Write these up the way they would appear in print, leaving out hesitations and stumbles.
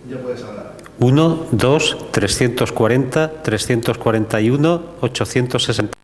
Ya puedes hablar. 1, 2, 340, 341, 860.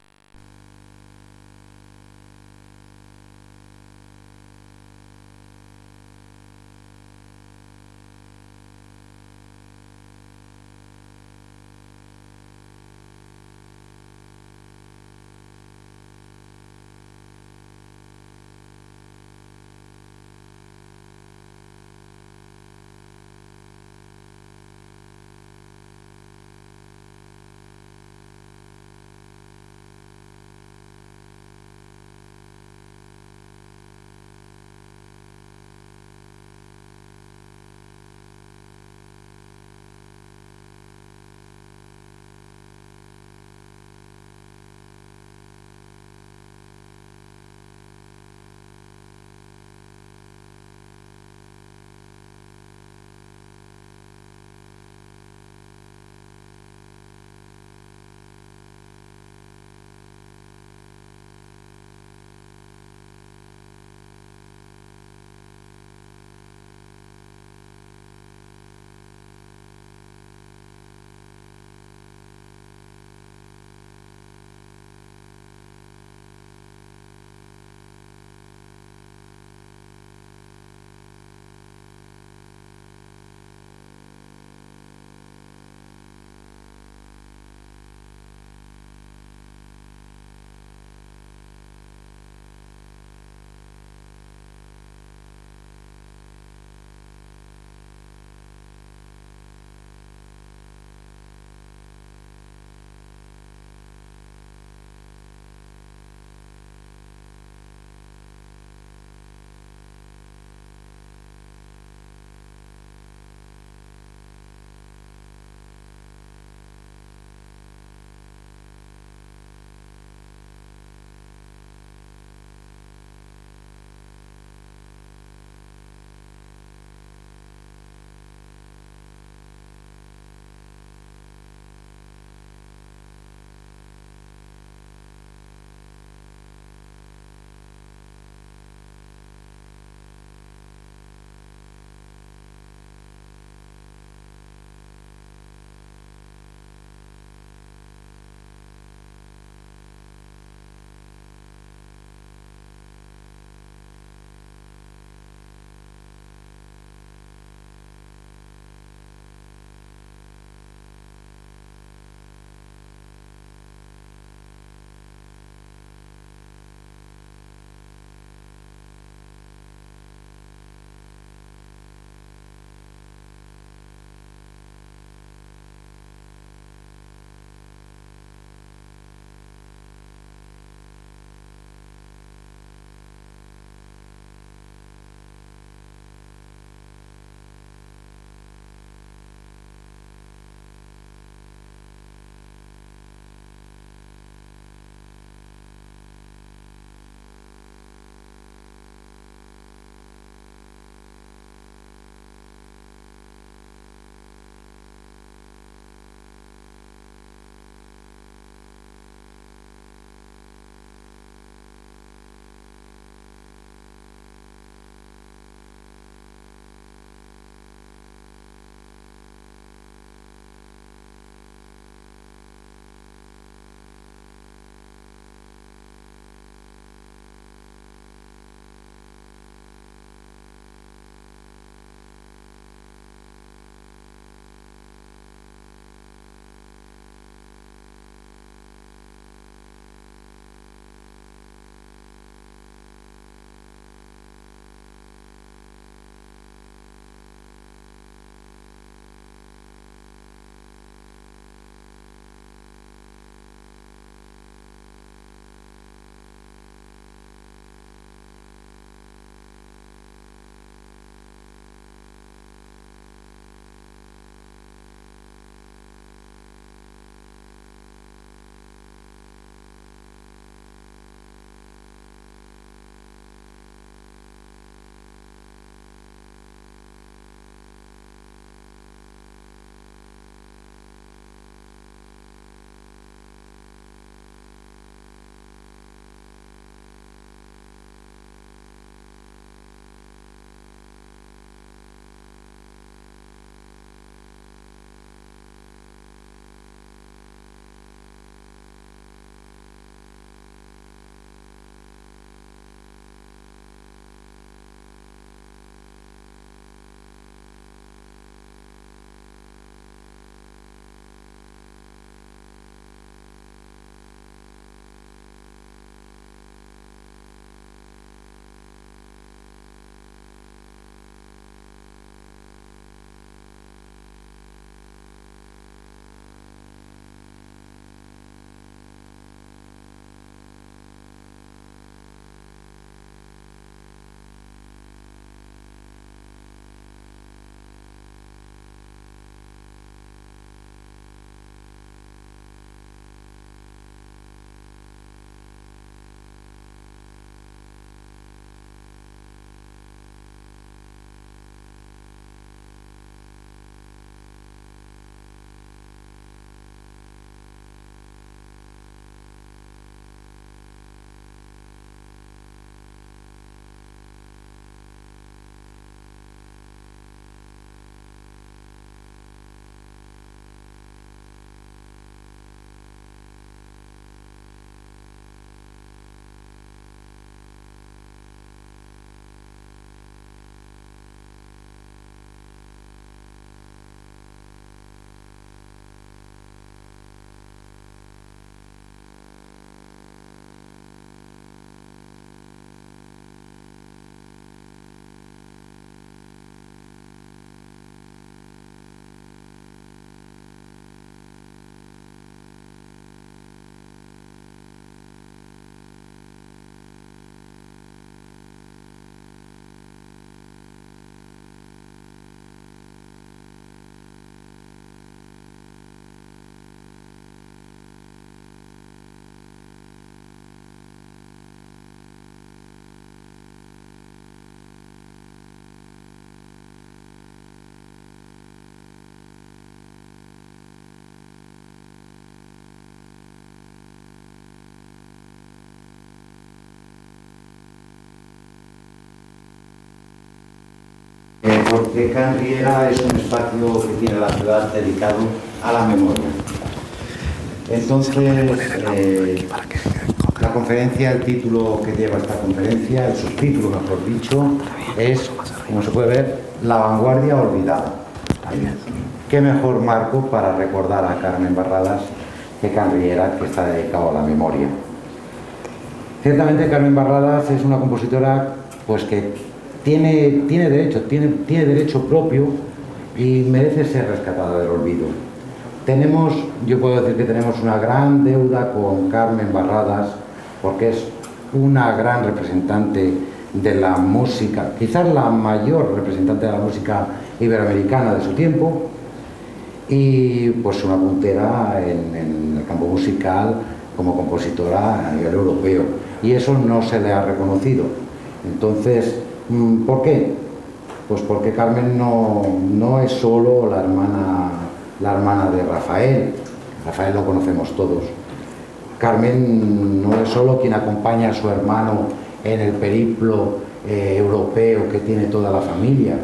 porque Can Riera es un espacio que tiene la ciudad dedicado a la memoria. Entonces, la conferencia, el título que lleva esta conferencia, el subtítulo mejor dicho, es, como se puede ver, La vanguardia olvidada. ¿Qué mejor marco para recordar a Carmen Barradas que Can Riera, que está dedicado a la memoria? Ciertamente Carmen Barradas es una compositora pues que tiene derecho propio y merece ser rescatada del olvido. Yo puedo decir que tenemos una gran deuda con Carmen Barradas porque es una gran representante de la música, quizás la mayor representante de la música iberoamericana de su tiempo, y pues una puntera en el campo musical como compositora a nivel europeo, y eso no se le ha reconocido. Entonces, ¿por qué? Pues porque Carmen no es solo la hermana de Rafael. Rafael lo conocemos todos. Carmen no es solo quien acompaña a su hermano en el periplo europeo que tiene toda la familia.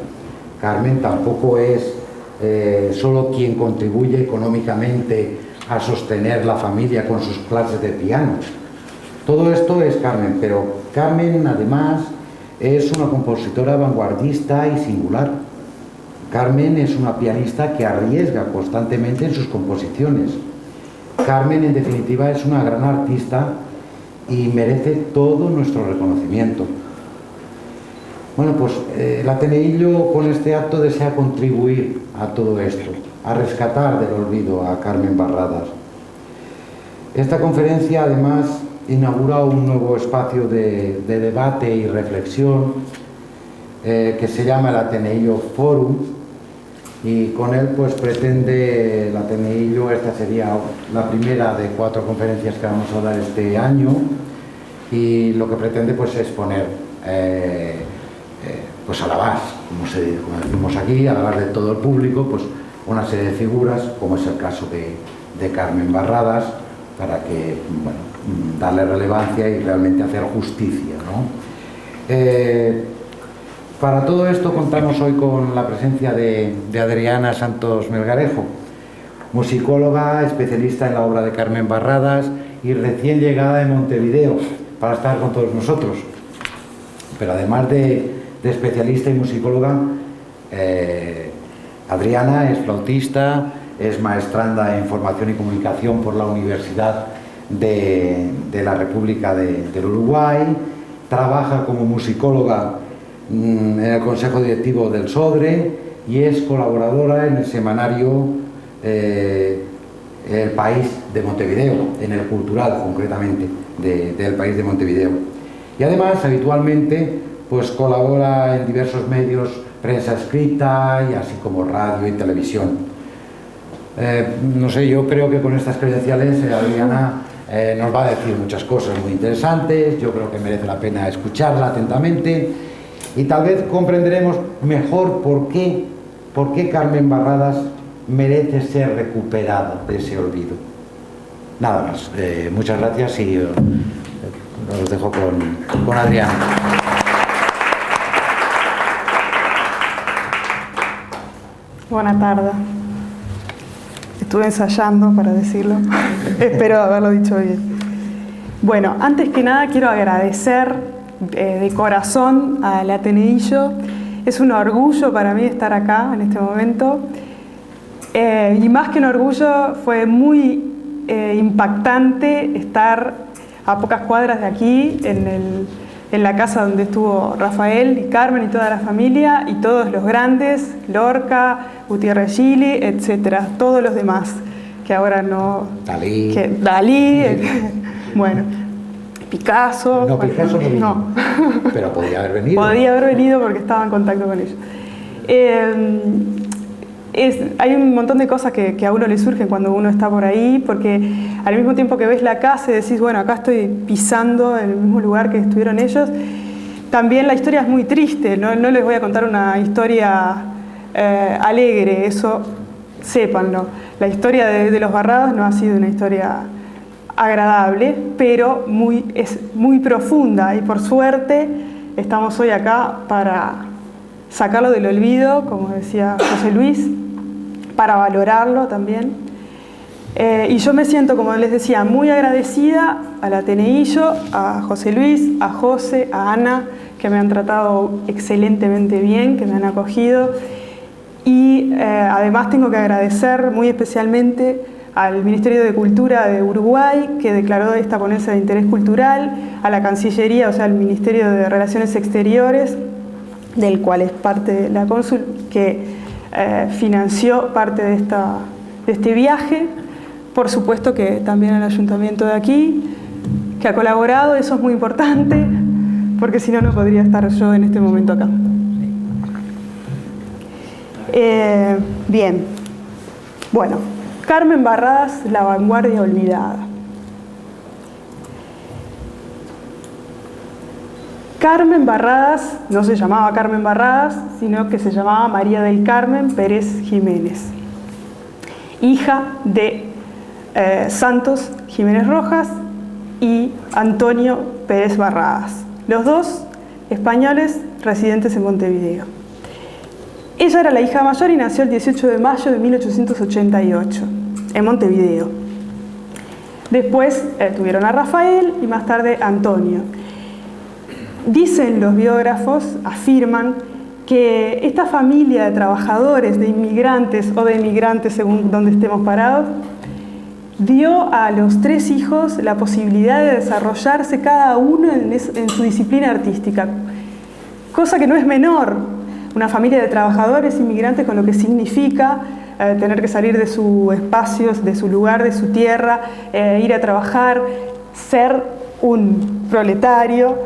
Carmen tampoco es solo quien contribuye económicamente a sostener la familia con sus clases de piano. Todo esto es Carmen, pero Carmen además es una compositora vanguardista y singular. Carmen es una pianista que arriesga constantemente en sus composiciones. Carmen, en definitiva, es una gran artista y merece todo nuestro reconocimiento. Bueno, pues el Ateneillo con este acto desea contribuir a todo esto, a rescatar del olvido a Carmen Barradas. Esta conferencia, además, inaugura un nuevo espacio de debate y reflexión que se llama el Ateneillo Forum, y con él pues pretende el Ateneillo, esta sería la primera de 4 conferencias que vamos a dar este año, y lo que pretende pues es poner pues a la base, como decimos aquí, a la base de todo el público, pues una serie de figuras, como es el caso de Carmen Barradas, para que, bueno, darle relevancia y realmente hacer justicia, ¿no? Para todo esto contamos hoy con la presencia de Adriana Santos Melgarejo, musicóloga, especialista en la obra de Carmen Barradas y recién llegada en Montevideo para estar con todos nosotros. Pero además de especialista y musicóloga, Adriana es flautista, es maestranda en formación y comunicación por la Universidad de la República del Uruguay, trabaja como musicóloga en el Consejo Directivo del SODRE y es colaboradora en el semanario El País de Montevideo, en el cultural concretamente del País de Montevideo. Y además habitualmente pues colabora en diversos medios, prensa escrita y así como radio y televisión. No sé, yo creo que con estas credenciales Adriana nos va a decir muchas cosas muy interesantes. Yo creo que merece la pena escucharla atentamente y tal vez comprenderemos mejor por qué Carmen Barradas merece ser recuperada de ese olvido. Nada más, muchas gracias y os dejo con Adriana. Buenas tardes. Estuve ensayando para decirlo. Espero haberlo dicho bien. Bueno, antes que nada quiero agradecer de corazón al Ateneillo. Es un orgullo para mí estar acá en este momento. Y más que un orgullo, fue muy impactante estar a pocas cuadras de aquí, en la casa donde estuvo Rafael y Carmen y toda la familia, y todos los grandes, Lorca, Gutiérrez Gili, etcétera, todos los demás, que ahora no... Dalí, bueno, Picasso... No, Picasso no vino, no. Pero podía haber venido. Podía haber venido porque estaba en contacto con ellos. Hay un montón de cosas que a uno le surgen cuando uno está por ahí, porque al mismo tiempo que ves la casa y decís, bueno, acá estoy pisando en el mismo lugar que estuvieron ellos, también la historia es muy triste. No les voy a contar una historia alegre, eso sépanlo. La historia de los Barradas no ha sido una historia agradable, pero es muy profunda, y por suerte estamos hoy acá para sacarlo del olvido, como decía José Luis, para valorarlo también. Y yo me siento, como les decía, muy agradecida al Ateneillo, a José Luis, a José, a Ana, que me han tratado excelentemente bien, que me han acogido. Y además tengo que agradecer muy especialmente al Ministerio de Cultura de Uruguay, que declaró esta ponencia de interés cultural, a la Cancillería, o sea, al Ministerio de Relaciones Exteriores, del cual es parte la cónsul, que financió parte de este viaje. Por supuesto que también al ayuntamiento de aquí, que ha colaborado, eso es muy importante, porque si no, no podría estar yo en este momento acá. Bien, bueno, Carmen Barradas, la vanguardia olvidada. Carmen Barradas no se llamaba Carmen Barradas, sino que se llamaba María del Carmen Pérez Jiménez, hija de Santos Jiménez Rojas y Antonio Pérez Barradas, los dos españoles residentes en Montevideo. Ella era la hija mayor y nació el 18 de mayo de 1888 en Montevideo. Después tuvieron a Rafael y más tarde a Antonio. Dicen los biógrafos, afirman que esta familia de trabajadores, de inmigrantes o de emigrantes según donde estemos parados, dio a los tres hijos la posibilidad de desarrollarse cada uno en su disciplina artística, cosa que no es menor. Una familia de trabajadores inmigrantes con lo que significa tener que salir de su espacio, de su lugar, de su tierra, ir a trabajar, ser un proletario,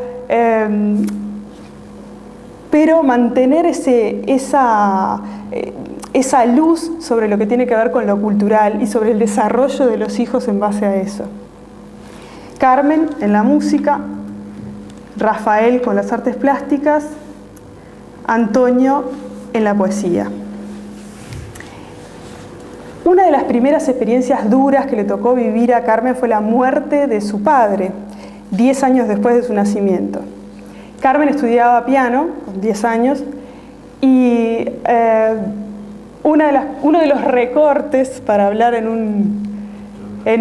pero mantener esa luz sobre lo que tiene que ver con lo cultural y sobre el desarrollo de los hijos en base a eso. Carmen en la música, Rafael con las artes plásticas, Antonio en la poesía. Una de las primeras experiencias duras que le tocó vivir a Carmen fue la muerte de su padre, 10 años después de su nacimiento. Carmen estudiaba piano con 10 años y uno de los recortes, para hablar en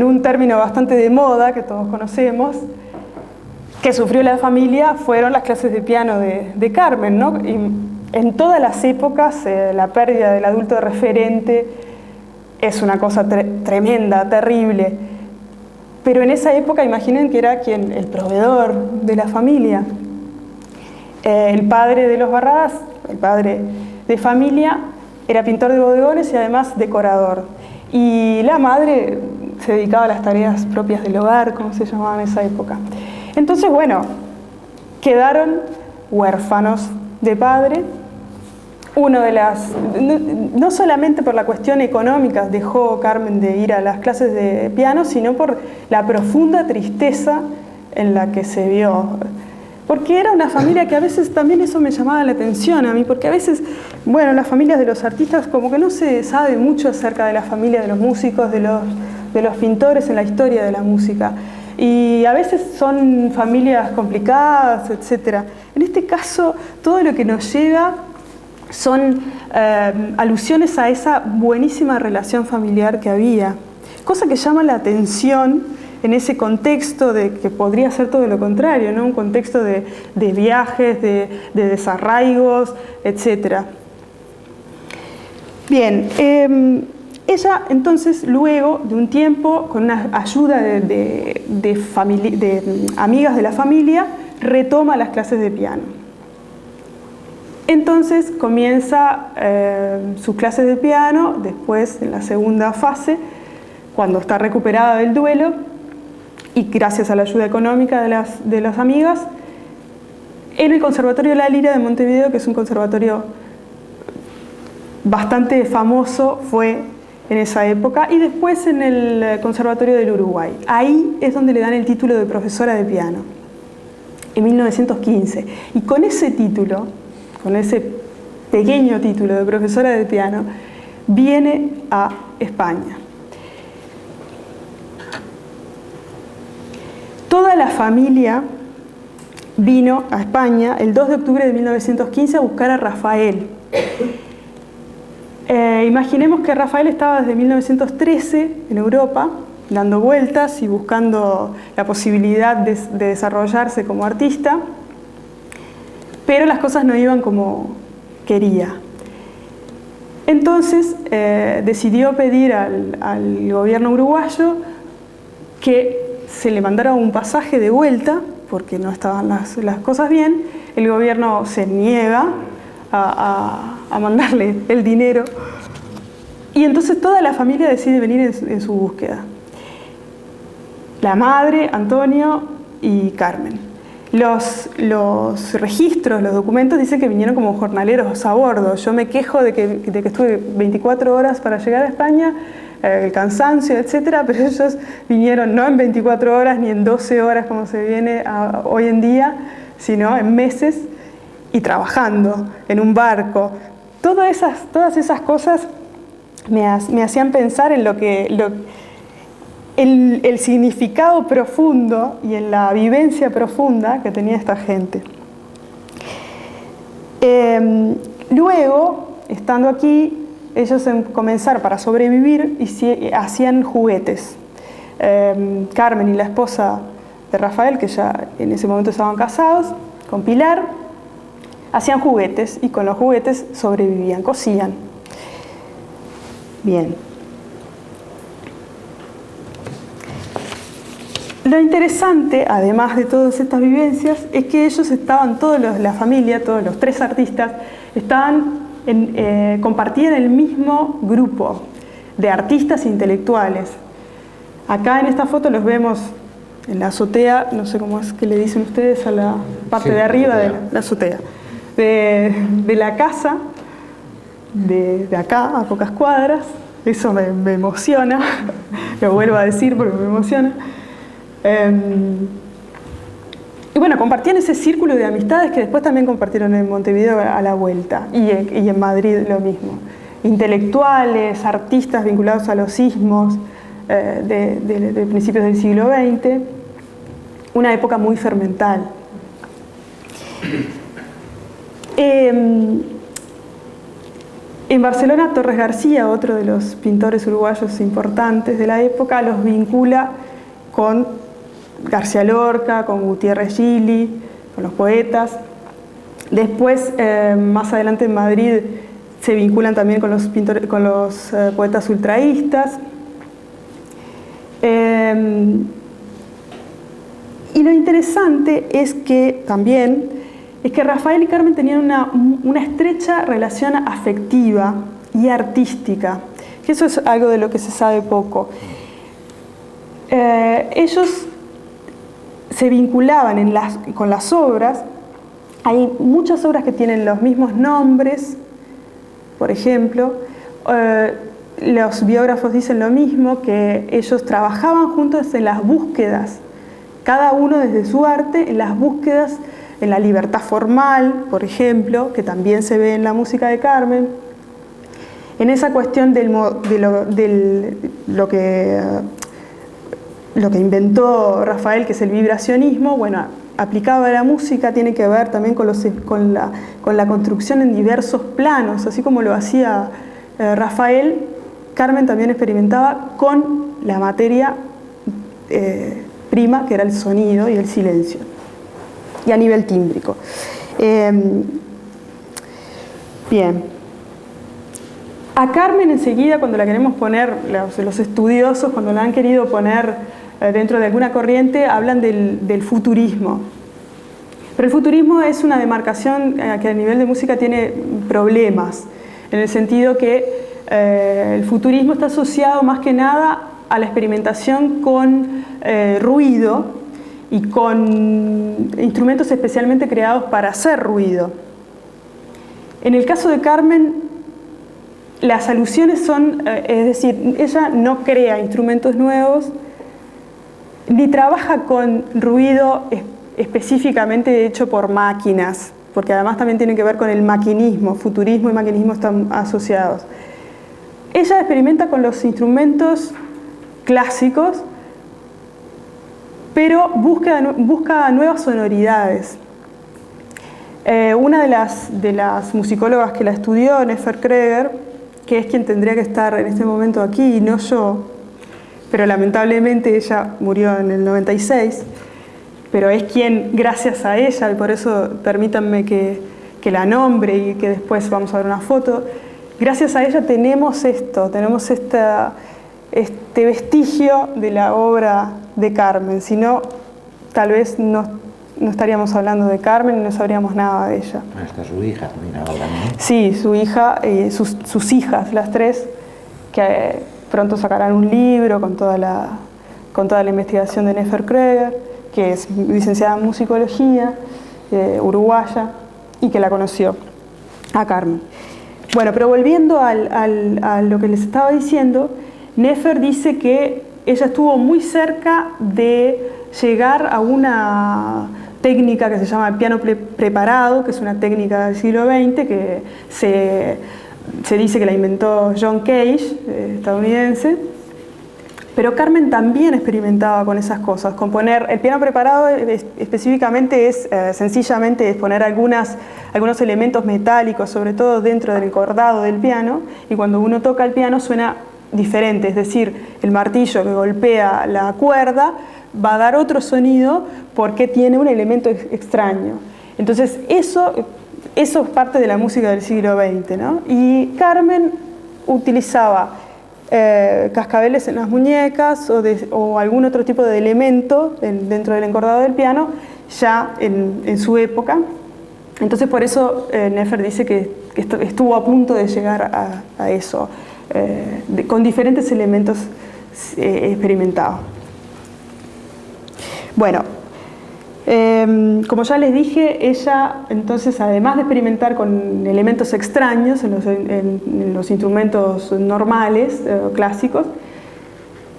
un término bastante de moda que todos conocemos, que sufrió la familia, fueron las clases de piano de Carmen, ¿no? Y en todas las épocas la pérdida del adulto referente es una cosa tremenda, terrible. Pero en esa época imaginen que era el proveedor de la familia. El padre de los Barradas, el padre de familia, era pintor de bodegones y además decorador. Y la madre se dedicaba a las tareas propias del hogar, como se llamaba en esa época. Entonces, bueno, quedaron huérfanos de padre. No solamente por la cuestión económica dejó Carmen de ir a las clases de piano, sino por la profunda tristeza en la que se vio. Porque era una familia que a veces también eso me llamaba la atención a mí, porque a veces, bueno, las familias de los artistas como que no se sabe mucho acerca de la familia de los músicos, de los pintores en la historia de la música. Y a veces son familias complicadas, etc. En este caso, todo lo que nos llega son alusiones a esa buenísima relación familiar que había. Cosa que llama la atención en ese contexto de que podría ser todo lo contrario, ¿no? Un contexto de viajes, de desarraigos, etc. Bien, ella entonces luego de un tiempo, con una ayuda de amigas de la familia, retoma las clases de piano. Entonces comienza sus clases de piano, después en la segunda fase, cuando está recuperada del duelo, y gracias a la ayuda económica de las amigas, en el Conservatorio La Lira de Montevideo, que es un conservatorio bastante famoso, fue en esa época, y después en el Conservatorio del Uruguay. Ahí es donde le dan el título de profesora de piano, en 1915. Y con ese título, con ese pequeño título de profesora de piano, viene a España. Toda la familia vino a España el 2 de octubre de 1915 a buscar a Rafael. Imaginemos que Rafael estaba desde 1913 en Europa, dando vueltas y buscando la posibilidad de desarrollarse como artista, pero las cosas no iban como quería. Entonces decidió pedir al gobierno uruguayo que se le mandara un pasaje de vuelta, porque no estaban las cosas bien. El gobierno se niega a mandarle el dinero, y entonces toda la familia decide venir en su búsqueda. La madre, Antonio y Carmen. Los registros, los documentos dicen que vinieron como jornaleros a bordo. Yo me quejo de que estuve 24 horas para llegar a España, el cansancio, etcétera, pero ellos vinieron no en 24 horas ni en 12 horas como se viene hoy en día, sino en meses y trabajando en un barco. Todas esas cosas me hacían pensar en el significado profundo y en la vivencia profunda que tenía esta gente. Luego, estando aquí, ellos comenzaron para sobrevivir y hacían juguetes. Carmen y la esposa de Rafael, que ya en ese momento estaban casados, con Pilar, hacían juguetes y con los juguetes sobrevivían, cosían. Bien. Lo interesante, además de todas estas vivencias, es que ellos estaban, la familia, todos los tres artistas, compartían el mismo grupo de artistas intelectuales. Acá en esta foto los vemos en la azotea, no sé cómo es que le dicen ustedes a la parte de arriba de la azotea, de la casa, de acá a pocas cuadras. Eso me emociona, lo vuelvo a decir porque me emociona. Y bueno, compartían ese círculo de amistades que después también compartieron en Montevideo a la vuelta, y en Madrid lo mismo. Intelectuales, artistas vinculados a los sismos de principios del siglo XX, una época muy fermental. En Barcelona, Torres García, otro de los pintores uruguayos importantes de la época, los vincula con García Lorca, con Gutiérrez Gili, con los poetas. Después, más adelante en Madrid, se vinculan también con los poetas ultraístas. Y lo interesante es que Rafael y Carmen tenían una estrecha relación afectiva y artística, que eso es algo de lo que se sabe poco. Ellos se vinculaban con las obras. Hay muchas obras que tienen los mismos nombres, por ejemplo. Los biógrafos dicen lo mismo, que ellos trabajaban juntos en las búsquedas, cada uno desde su arte, en las búsquedas, en la libertad formal, por ejemplo, que también se ve en la música de Carmen, en esa cuestión de lo que inventó Rafael, que es el vibracionismo. Bueno, aplicado a la música, tiene que ver también con la construcción en diversos planos, así como lo hacía Rafael. Carmen también experimentaba con la materia prima, que era el sonido y el silencio, y a nivel tímbrico. Bien. A Carmen enseguida, cuando la queremos poner, los estudiosos, cuando la han querido poner dentro de alguna corriente, hablan del futurismo. Pero el futurismo es una demarcación que a nivel de música tiene problemas, en el sentido que el futurismo está asociado más que nada a la experimentación con ruido y con instrumentos especialmente creados para hacer ruido. En el caso de Carmen, las alusiones son, es decir, ella no crea instrumentos nuevos, ni trabaja con ruido específicamente hecho por máquinas, porque además también tiene que ver con el maquinismo. Futurismo y maquinismo están asociados. Ella experimenta con los instrumentos clásicos, pero busca nuevas sonoridades. Una de las musicólogas que la estudió, Nefer Kreger, que es quien tendría que estar en este momento aquí y no yo, pero lamentablemente ella murió en el 96, pero es quien, gracias a ella, y por eso permítanme que la nombre y que después vamos a ver una foto, gracias a ella tenemos esto, tenemos este vestigio de la obra de Carmen, si no, tal vez no estaríamos hablando de Carmen y no sabríamos nada de ella. Hasta su hija también ahora, ¿no? Sí, su hija, sus hijas, las tres, que pronto sacarán un libro con toda la investigación de Nefer Kreger, que es licenciada en musicología, uruguaya, y que la conoció a Carmen. Bueno, pero volviendo a lo que les estaba diciendo, Nefer dice que ella estuvo muy cerca de llegar a una técnica que se llama el piano preparado, que es una técnica del siglo XX, que se dice que la inventó John Cage, estadounidense, pero Carmen también experimentaba con esas cosas, con poner el piano preparado específicamente sencillamente es poner algunos elementos metálicos, sobre todo dentro del encordado del piano, y cuando uno toca el piano suena diferente, es decir, el martillo que golpea la cuerda va a dar otro sonido porque tiene un elemento extraño. Entonces eso es parte de la música del siglo XX, ¿no? Y Carmen utilizaba cascabeles en las muñecas o algún otro tipo de elemento dentro del encordado del piano ya en su época. Entonces por eso Nefer dice que estuvo a punto de llegar a eso, con diferentes elementos experimentados. Bueno, como ya les dije, ella entonces, además de experimentar con elementos extraños en los instrumentos normales, clásicos,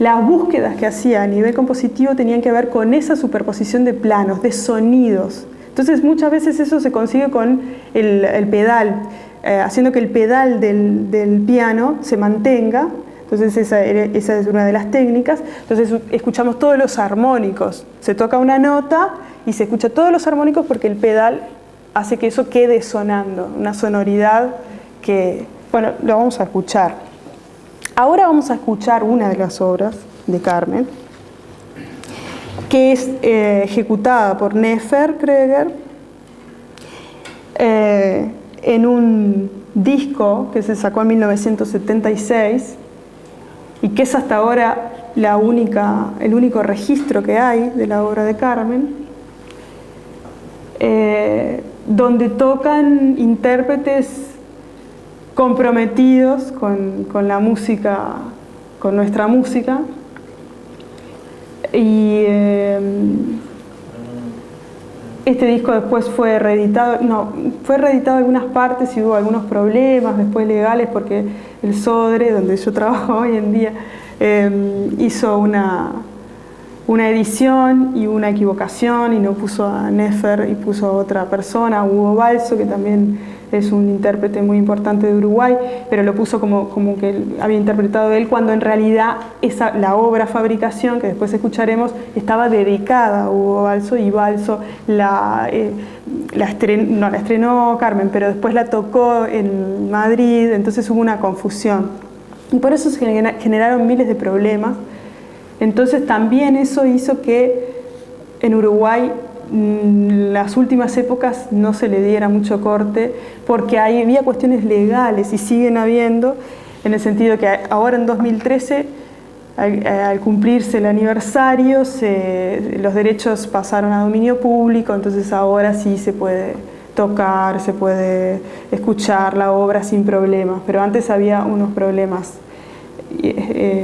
las búsquedas que hacía a nivel compositivo tenían que ver con esa superposición de planos, de sonidos. Entonces muchas veces eso se consigue con el pedal, haciendo que el pedal del piano se mantenga. Entonces esa es una de las técnicas. Entonces escuchamos todos los armónicos. Se toca una nota y se escucha todos los armónicos porque el pedal hace que eso quede sonando, una sonoridad que, bueno, lo vamos a escuchar. Ahora vamos a escuchar una de las obras de Carmen, que es ejecutada por Nefer Kreger en un disco que se sacó en 1976 y que es hasta ahora el único registro que hay de la obra de Carmen, donde tocan intérpretes comprometidos con la música, con nuestra música, y este disco después fue reeditado en algunas partes y hubo algunos problemas después legales porque el Sodre, donde yo trabajo hoy en día, hizo una edición y una equivocación y no puso a Nefer y puso a otra persona, a Hugo Balso, que también es un intérprete muy importante de Uruguay, pero lo puso como que él había interpretado él, cuando en realidad la obra Fabricación, que después escucharemos, estaba dedicada a Hugo Balso, y Balso la estrenó Carmen, pero después la tocó en Madrid, entonces hubo una confusión. Y por eso se generaron miles de problemas. Entonces también eso hizo que en Uruguay las últimas épocas no se le diera mucho corte, porque había cuestiones legales y siguen habiendo, en el sentido que ahora en 2013, al cumplirse el aniversario, los derechos pasaron a dominio público, entonces ahora sí se puede tocar, se puede escuchar la obra sin problemas, pero antes había unos problemas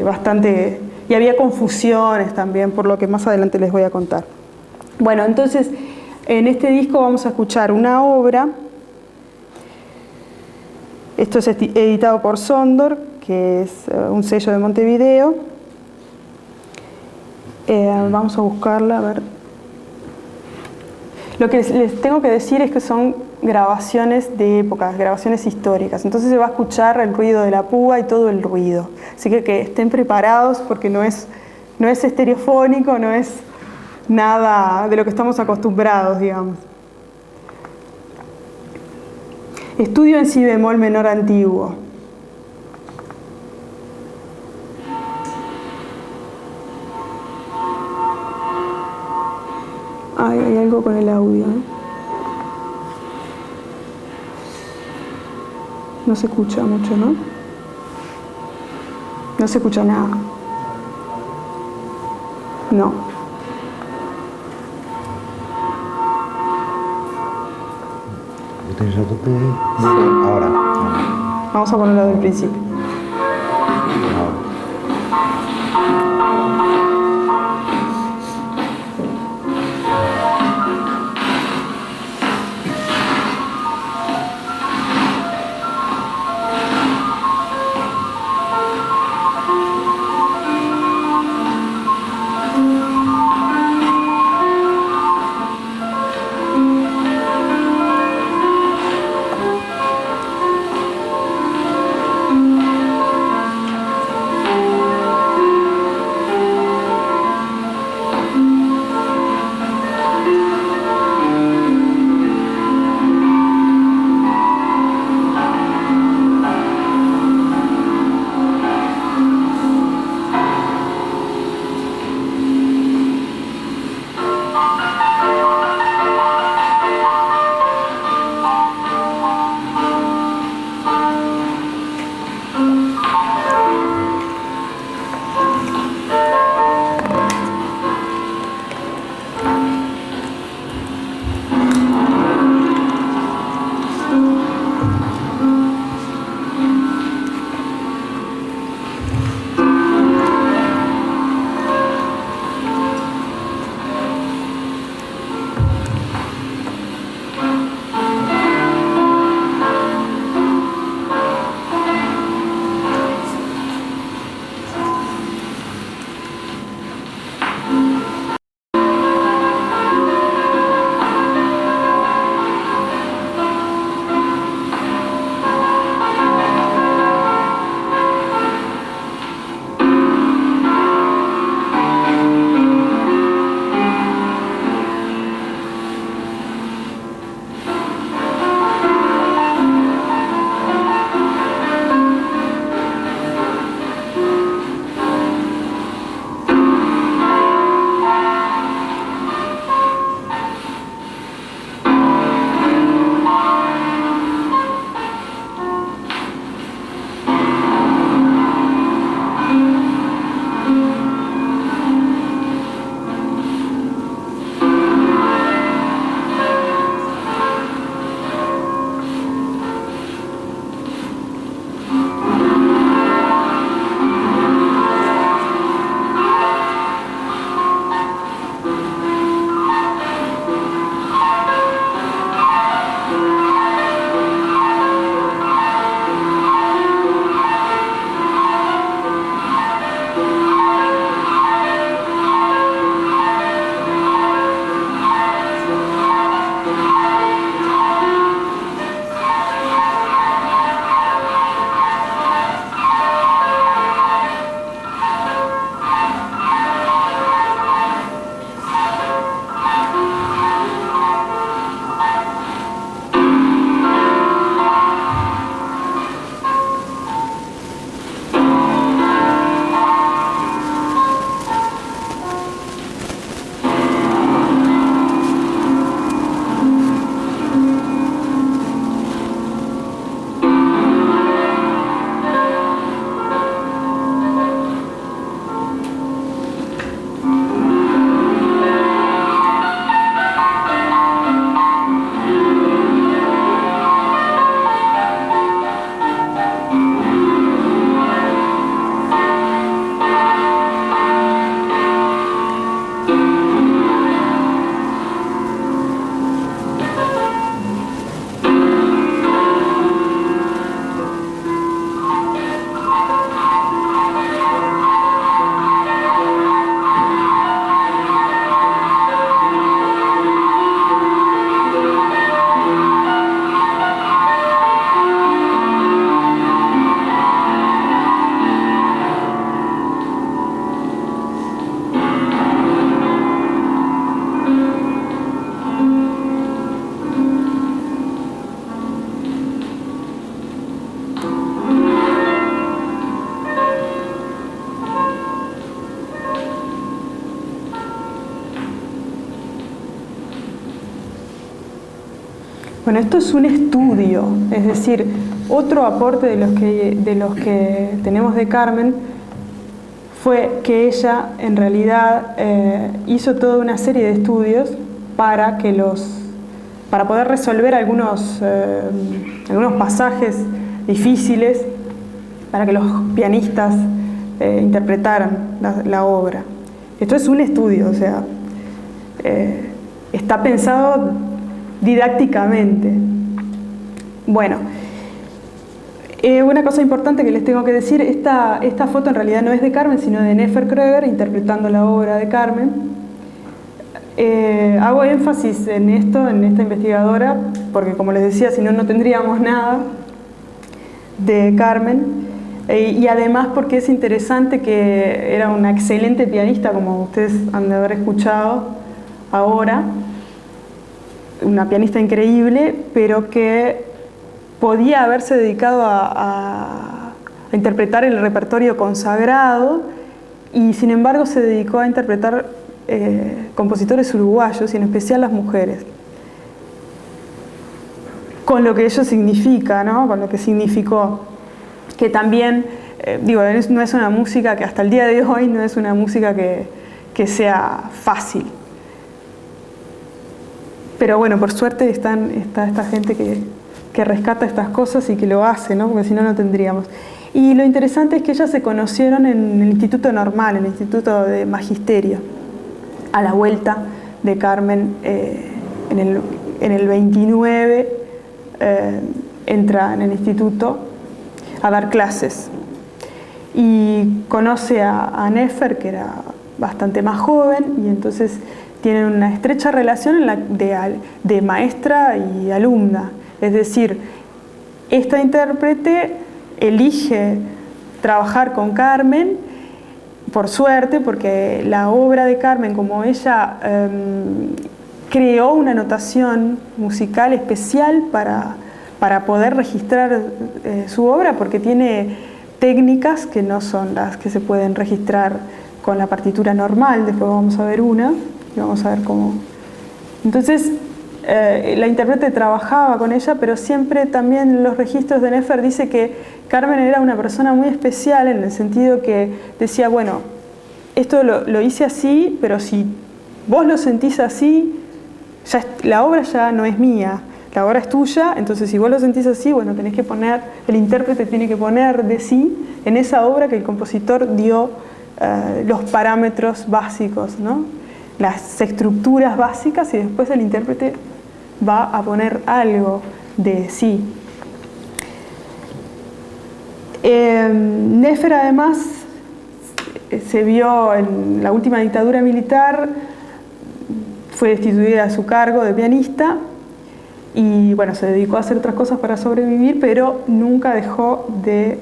bastante, y había confusiones también, por lo que más adelante les voy a contar. Bueno, entonces en este disco vamos a escuchar una obra. Esto es editado por Sondor, que es un sello de Montevideo. Vamos a buscarla, a ver. Lo que les tengo que decir es que son grabaciones de épocas, grabaciones históricas. Entonces se va a escuchar el ruido de la púa y todo el ruido. Así que estén preparados porque no es estereofónico, no es nada de lo que estamos acostumbrados, digamos. Estudio en si bemol menor antiguo. Ay, hay algo con el audio, ¿eh? No se escucha mucho, ¿no? No se escucha nada. No. ¿Lo tienes a tope? Sí. Ahora. Vamos a ponerlo del principio. Ahora. Bueno, esto es un estudio, es decir, otro aporte de los que tenemos de Carmen fue que ella en realidad hizo toda una serie de estudios para poder resolver algunos pasajes difíciles, para que los pianistas interpretaran la obra. Esto es un estudio, o sea, está pensado didácticamente. Bueno, una cosa importante que les tengo que decir, esta foto en realidad no es de Carmen, sino de Nefer Kröger interpretando la obra de Carmen. Hago énfasis en esto, en esta investigadora, porque como les decía, si no, no tendríamos nada de Carmen. Y además porque es interesante que era una excelente pianista, como ustedes han de haber escuchado ahora, una pianista increíble, pero que podía haberse dedicado a interpretar el repertorio consagrado y sin embargo se dedicó a interpretar compositores uruguayos y en especial las mujeres. Con lo que ello significa, ¿no? Con lo que significó. Que también, no es una música que hasta el día de hoy no es una música que sea fácil. Pero bueno, por suerte está esta gente que rescata estas cosas y que lo hace, ¿no? Porque si no, no tendríamos. Y lo interesante es que ellas se conocieron en el Instituto Normal, en el Instituto de Magisterio, a la vuelta de Carmen en el 29, entra en el instituto a dar clases y conoce a Nefer, que era bastante más joven, y entonces tienen una estrecha relación de maestra y alumna. Es decir, esta intérprete elige trabajar con Carmen, por suerte, porque la obra de Carmen, como ella creó una notación musical especial para poder registrar su obra, porque tiene técnicas que no son las que se pueden registrar con la partitura normal. Después vamos a ver una y vamos a ver cómo. Entonces, la intérprete trabajaba con ella, pero siempre también en los registros de Nefer dice que Carmen era una persona muy especial en el sentido que decía, bueno, esto lo hice así, pero si vos lo sentís así, la obra ya no es mía. La obra es tuya, entonces si vos lo sentís así, bueno, tenés que poner, el intérprete tiene que poner de sí en esa obra que el compositor dio los parámetros básicos, ¿no? Las estructuras básicas, y después el intérprete va a poner algo de sí. Nefer además se vio en la última dictadura militar, fue destituida de su cargo de pianista, y bueno, se dedicó a hacer otras cosas para sobrevivir, pero nunca dejó de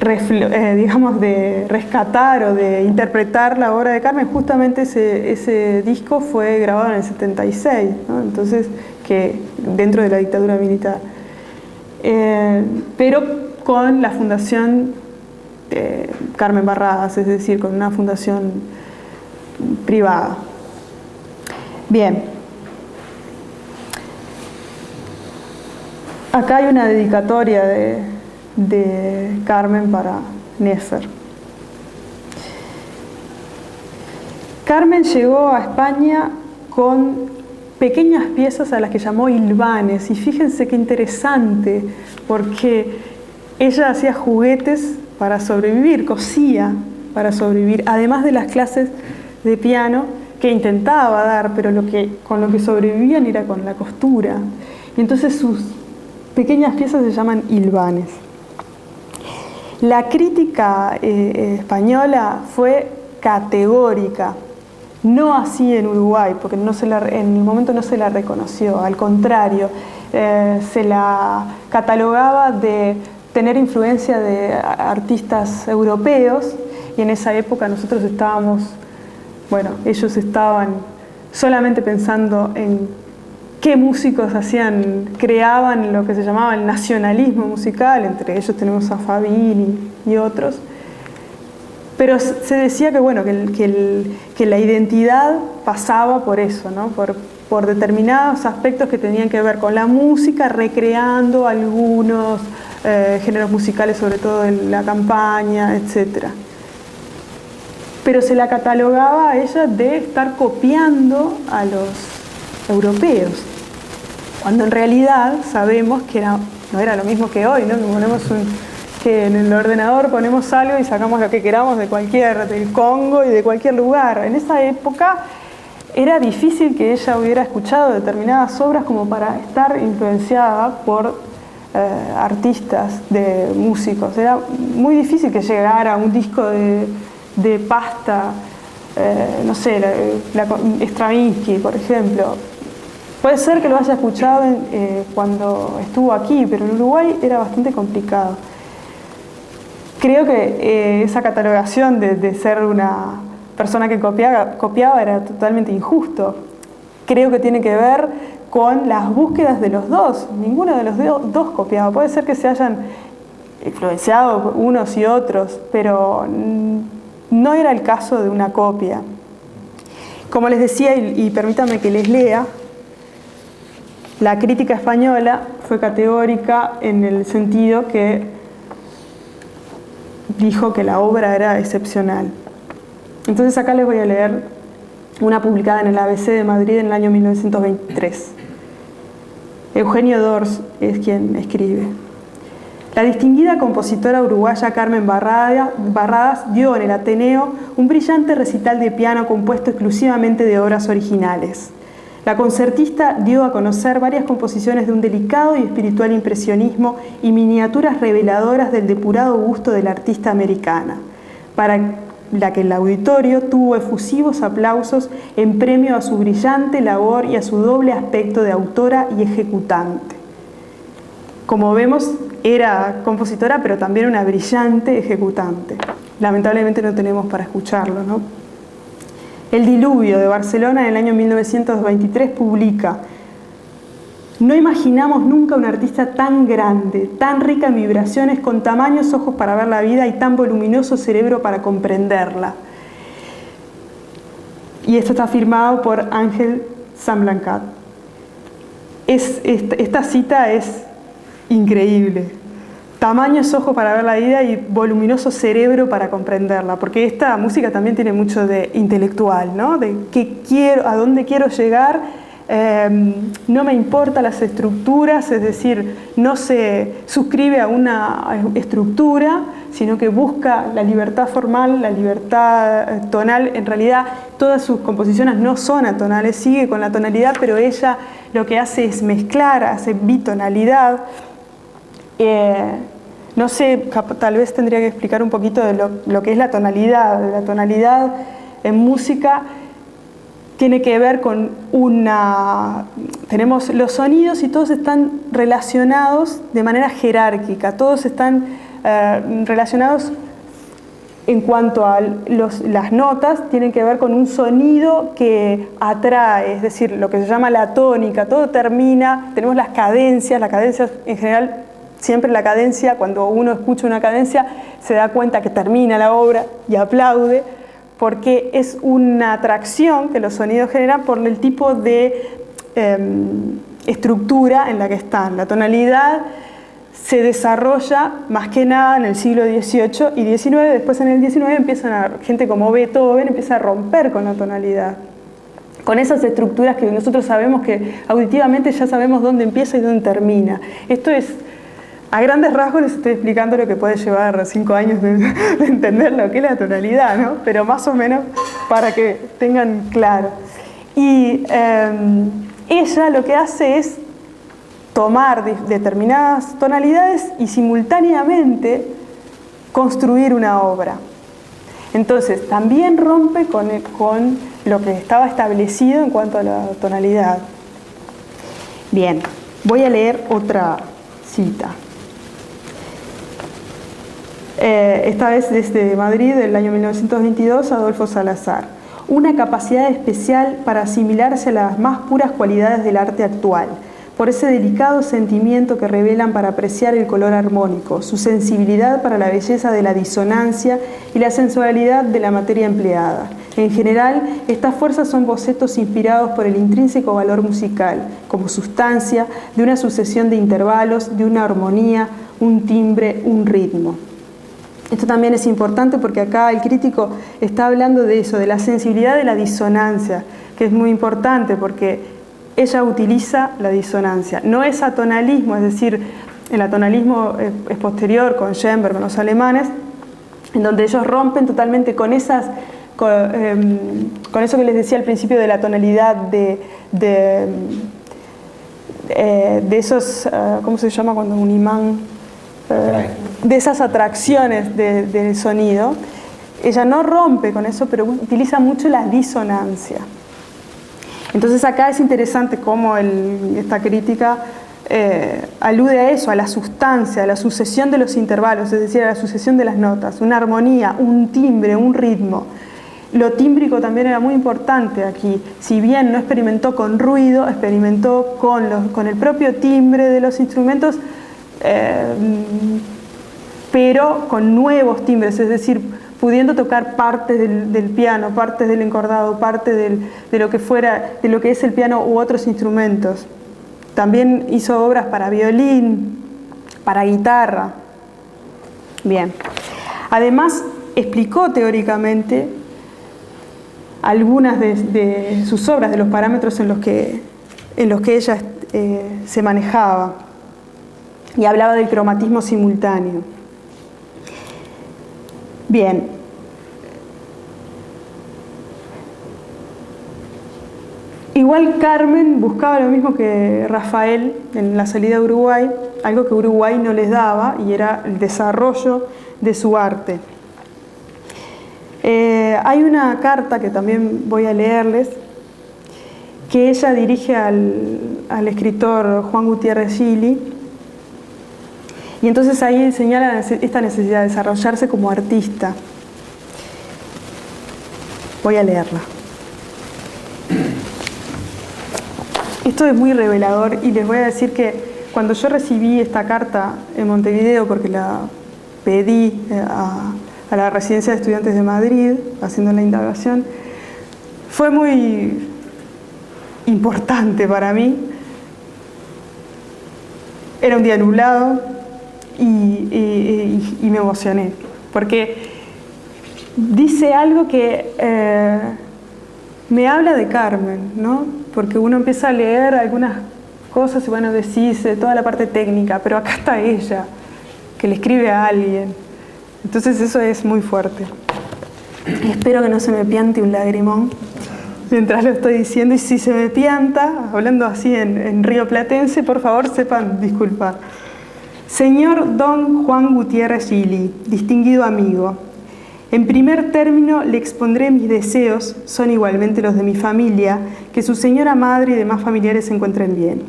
de rescatar o de interpretar la obra de Carmen. Justamente ese disco fue grabado en el 76, ¿no? Entonces, que dentro de la dictadura militar. Pero con la fundación Carmen Barradas, es decir, con una fundación privada. Bien. Acá hay una dedicatoria de Carmen para Nefer. Carmen llegó a España con pequeñas piezas a las que llamó hilvanes, y fíjense qué interesante, porque ella hacía juguetes para sobrevivir, cosía para sobrevivir, además de las clases de piano que intentaba dar, pero con lo que sobrevivían era con la costura. Y entonces sus pequeñas piezas se llaman hilvanes. La crítica española fue categórica, no así en Uruguay, porque en el momento no se la reconoció, al contrario, se la catalogaba de tener influencia de artistas europeos, y en esa época nosotros ellos estaban solamente pensando en qué músicos creaban lo que se llamaba el nacionalismo musical. Entre ellos tenemos a Fabini y otros, Pero se decía que, bueno, que la identidad pasaba por eso, ¿no? Por determinados aspectos que tenían que ver con la música, recreando algunos géneros musicales, sobre todo en la campaña, etc. Pero se la catalogaba a ella de estar copiando a los europeos, cuando en realidad sabemos que no era lo mismo que hoy, ¿no? Que en el ordenador ponemos algo y sacamos lo que queramos del Congo y de cualquier lugar. En esa época era difícil que ella hubiera escuchado determinadas obras como para estar influenciada por artistas, de músicos. Era muy difícil que llegara un disco de Pasta, no sé, Stravinsky, por ejemplo. Puede ser que lo haya escuchado cuando estuvo aquí, pero en Uruguay era bastante complicado. Creo que esa catalogación de ser una persona que copiaba era totalmente injusto. Creo que tiene que ver con las búsquedas de los dos. Ninguno de los dos copiaba. Puede ser que se hayan influenciado unos y otros, pero no era el caso de una copia. Como les decía, y permítanme que les lea, la crítica española fue categórica en el sentido que dijo que la obra era excepcional. Entonces acá les voy a leer una publicada en el ABC de Madrid en el año 1923. Eugenio Dors es quien escribe. La distinguida compositora uruguaya Carmen Barradas dio en el Ateneo un brillante recital de piano compuesto exclusivamente de obras originales. La concertista dio a conocer varias composiciones de un delicado y espiritual impresionismo y miniaturas reveladoras del depurado gusto de la artista americana, para la que el auditorio tuvo efusivos aplausos en premio a su brillante labor y a su doble aspecto de autora y ejecutante. Como vemos, era compositora, pero también una brillante ejecutante. Lamentablemente no tenemos para escucharlo, ¿no? El Diluvio, de Barcelona, en el año 1923, publica: no imaginamos nunca una artista tan grande, tan rica en vibraciones, con tamaños ojos para ver la vida y tan voluminoso cerebro para comprenderla. Y esto está firmado por Ángel Samblancat. Esta cita es increíble. Tamaños ojos para ver la vida y voluminoso cerebro para comprenderla, porque esta música también tiene mucho de intelectual, ¿no? De qué quiero, a dónde quiero llegar, no me importan las estructuras, es decir, no se suscribe a una estructura, sino que busca la libertad formal, la libertad tonal. En realidad todas sus composiciones no son atonales, sigue con la tonalidad, pero ella lo que hace es mezclar, hace bitonalidad. No sé, tal vez tendría que explicar un poquito de lo que es la tonalidad. La tonalidad en música tiene que ver con tenemos los sonidos y todos están relacionados de manera jerárquica, todos están relacionados en cuanto a las notas, tienen que ver con un sonido que atrae, es decir, lo que se llama la tónica, todo termina, tenemos las cadencias en general. Siempre la cadencia, cuando uno escucha una cadencia, se da cuenta que termina la obra y aplaude, porque es una atracción que los sonidos generan por el tipo de estructura en la que están. La tonalidad se desarrolla más que nada en el siglo XVIII y XIX. Después en el XIX gente como Beethoven empieza a romper con la tonalidad, con esas estructuras que nosotros sabemos que auditivamente ya sabemos dónde empieza y dónde termina. Esto es... A grandes rasgos les estoy explicando lo que puede llevar 5 años de entender lo que es la tonalidad, ¿no? Pero más o menos para que tengan claro. Y ella lo que hace es tomar determinadas tonalidades y simultáneamente construir una obra. Entonces, también rompe con lo que estaba establecido en cuanto a la tonalidad. Bien, voy a leer otra cita. Esta vez desde Madrid, del año 1922, Adolfo Salazar. Una capacidad especial para asimilarse a las más puras cualidades del arte actual, por ese delicado sentimiento que revelan para apreciar el color armónico, su sensibilidad para la belleza de la disonancia y la sensualidad de la materia empleada. En general, estas fuerzas son bocetos inspirados por el intrínseco valor musical, como sustancia de una sucesión de intervalos, de una armonía, un timbre, un ritmo. Esto también es importante porque acá el crítico está hablando de eso, de la sensibilidad de la disonancia, que es muy importante porque ella utiliza la disonancia. No es atonalismo, es decir, el atonalismo es posterior con Schoenberg, con los alemanes, en donde ellos rompen totalmente con esas, con eso que les decía al principio de la tonalidad de esos, ¿cómo se llama cuando un imán? De esas atracciones del sonido. Ella no rompe con eso, pero utiliza mucho la disonancia. Entonces acá es interesante cómo esta crítica alude a eso, a la sustancia, a la sucesión de los intervalos, es decir, a la sucesión de las notas, una armonía, un timbre, un ritmo. Lo tímbrico también era muy importante aquí. Si bien no experimentó con ruido, experimentó con el propio timbre de los instrumentos, pero con nuevos timbres, es decir, pudiendo tocar partes del piano, partes del encordado, parte de lo que fuera, de lo que es el piano u otros instrumentos. También hizo obras para violín, para guitarra. Bien. Además, explicó teóricamente algunas de sus obras, de los parámetros en los que ella se manejaba. Y hablaba del cromatismo simultáneo. Bien. Igual Carmen buscaba lo mismo que Rafael en la salida a Uruguay, algo que Uruguay no les daba, y era el desarrollo de su arte. Hay una carta que también voy a leerles, que ella dirige al escritor Juan Gutiérrez Gili, y entonces ahí señala esta necesidad de desarrollarse como artista. Voy a leerla. Esto es muy revelador y les voy a decir que cuando yo recibí esta carta en Montevideo, porque la pedí a la Residencia de Estudiantes de Madrid, haciendo la indagación, fue muy importante para mí. Era un día nublado, y me emocioné, porque dice algo que me habla de Carmen, ¿no? Porque uno empieza a leer algunas cosas y bueno, decís toda la parte técnica, pero acá está ella, que le escribe a alguien. Entonces eso es muy fuerte. Y espero que no se me piante un lagrimón mientras lo estoy diciendo, y si se me pianta, hablando así en rioplatense, por favor sepan disculpar. Señor don Juan Gutiérrez Gili, distinguido amigo, en primer término le expondré mis deseos, son igualmente los de mi familia, que su señora madre y demás familiares se encuentren bien.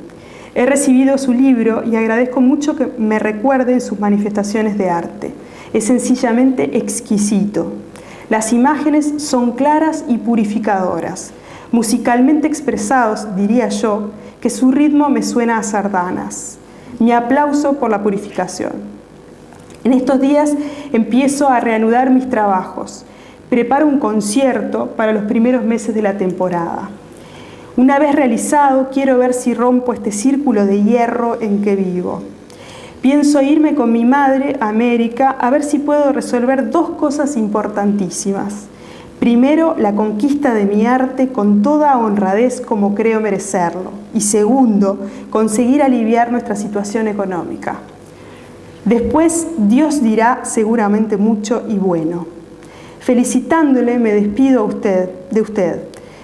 He recibido su libro y agradezco mucho que me recuerden sus manifestaciones de arte. Es sencillamente exquisito. Las imágenes son claras y purificadoras. Musicalmente expresados, diría yo, que su ritmo me suena a sardanas. Mi aplauso por la purificación. En estos días empiezo a reanudar mis trabajos. Preparo un concierto para los primeros meses de la temporada. Una vez realizado, quiero ver si rompo este círculo de hierro en que vivo. Pienso irme con mi madre a América a ver si puedo resolver dos cosas importantísimas. Primero, la conquista de mi arte con toda honradez como creo merecerlo. Y segundo, conseguir aliviar nuestra situación económica. Después, Dios dirá seguramente mucho y bueno. Felicitándole, me despido de usted,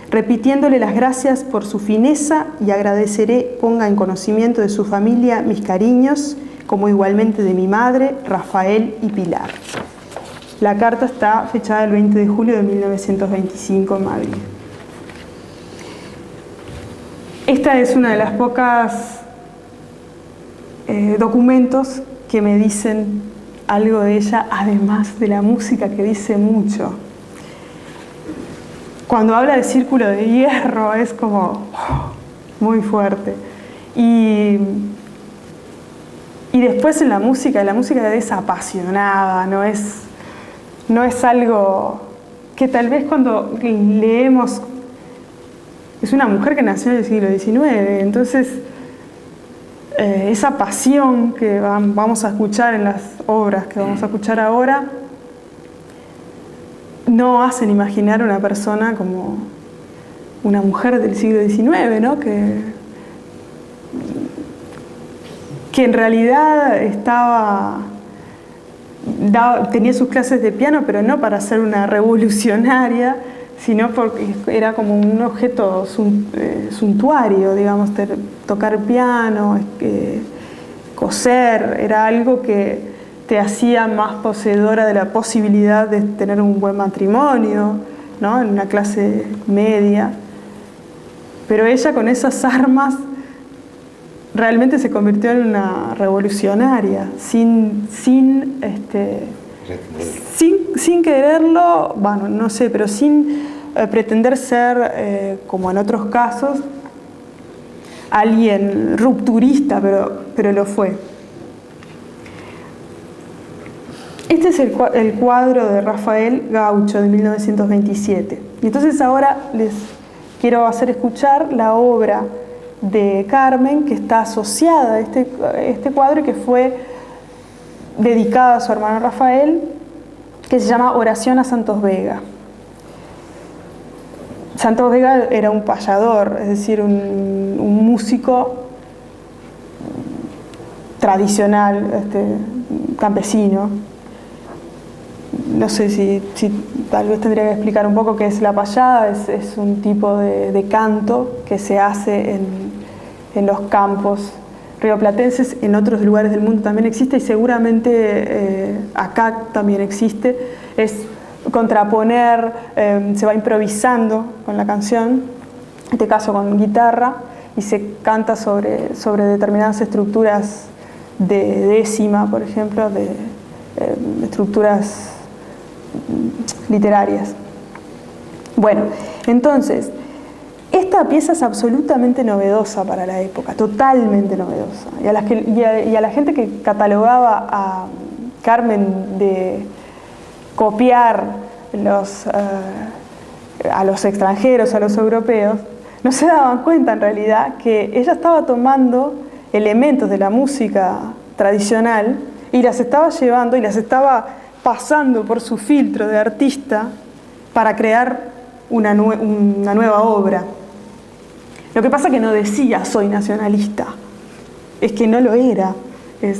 repitiéndole las gracias por su fineza y agradeceré ponga en conocimiento de su familia mis cariños, como igualmente de mi madre, Rafael y Pilar. La carta está fechada el 20 de julio de 1925 en Madrid. Esta es una de las pocas documentos que me dicen algo de ella, además de la música que dice mucho. Cuando habla de círculo de hierro es como muy fuerte. Y después en la música es apasionada, no es algo que tal vez cuando leemos, es una mujer que nació en el siglo XIX, entonces esa pasión que vamos a escuchar en las obras que vamos a escuchar ahora, no hacen imaginar a una persona como una mujer del siglo XIX, ¿no? que en realidad tenía sus clases de piano, pero no para ser una revolucionaria, sino porque era como un objeto suntuario, digamos, tocar el piano, coser, era algo que te hacía más poseedora de la posibilidad de tener un buen matrimonio, ¿no? En una clase media. Pero ella con esas armas realmente se convirtió en una revolucionaria, sin quererlo, bueno, no sé, pero sin pretender ser, como en otros casos, alguien rupturista, pero lo fue. Este es el cuadro de Rafael Gaucho de 1927. Y entonces ahora les quiero hacer escuchar la obra de Carmen, que está asociada a este cuadro y que fue dedicada a su hermano Rafael, que se llama Oración a Santos Vega. Santos Vega era un payador, es decir, un músico tradicional, campesino. No sé si tal vez tendría que explicar un poco qué es la payada. Es un tipo de canto que se hace en los campos rioplatenses. En otros lugares del mundo también existe y seguramente acá también existe. Es contraponer, se va improvisando con la canción, en este caso con guitarra, y se canta sobre determinadas estructuras de décima, por ejemplo, de estructuras literarias. Bueno, entonces, esta pieza es absolutamente novedosa para la época, totalmente novedosa. Y a la gente que catalogaba a Carmen de copiar a los extranjeros, a los europeos, no se daban cuenta en realidad que ella estaba tomando elementos de la música tradicional y las estaba llevando y las estaba pasando por su filtro de artista para crear una nueva obra. Lo que pasa es que no decía soy nacionalista, es que no lo era,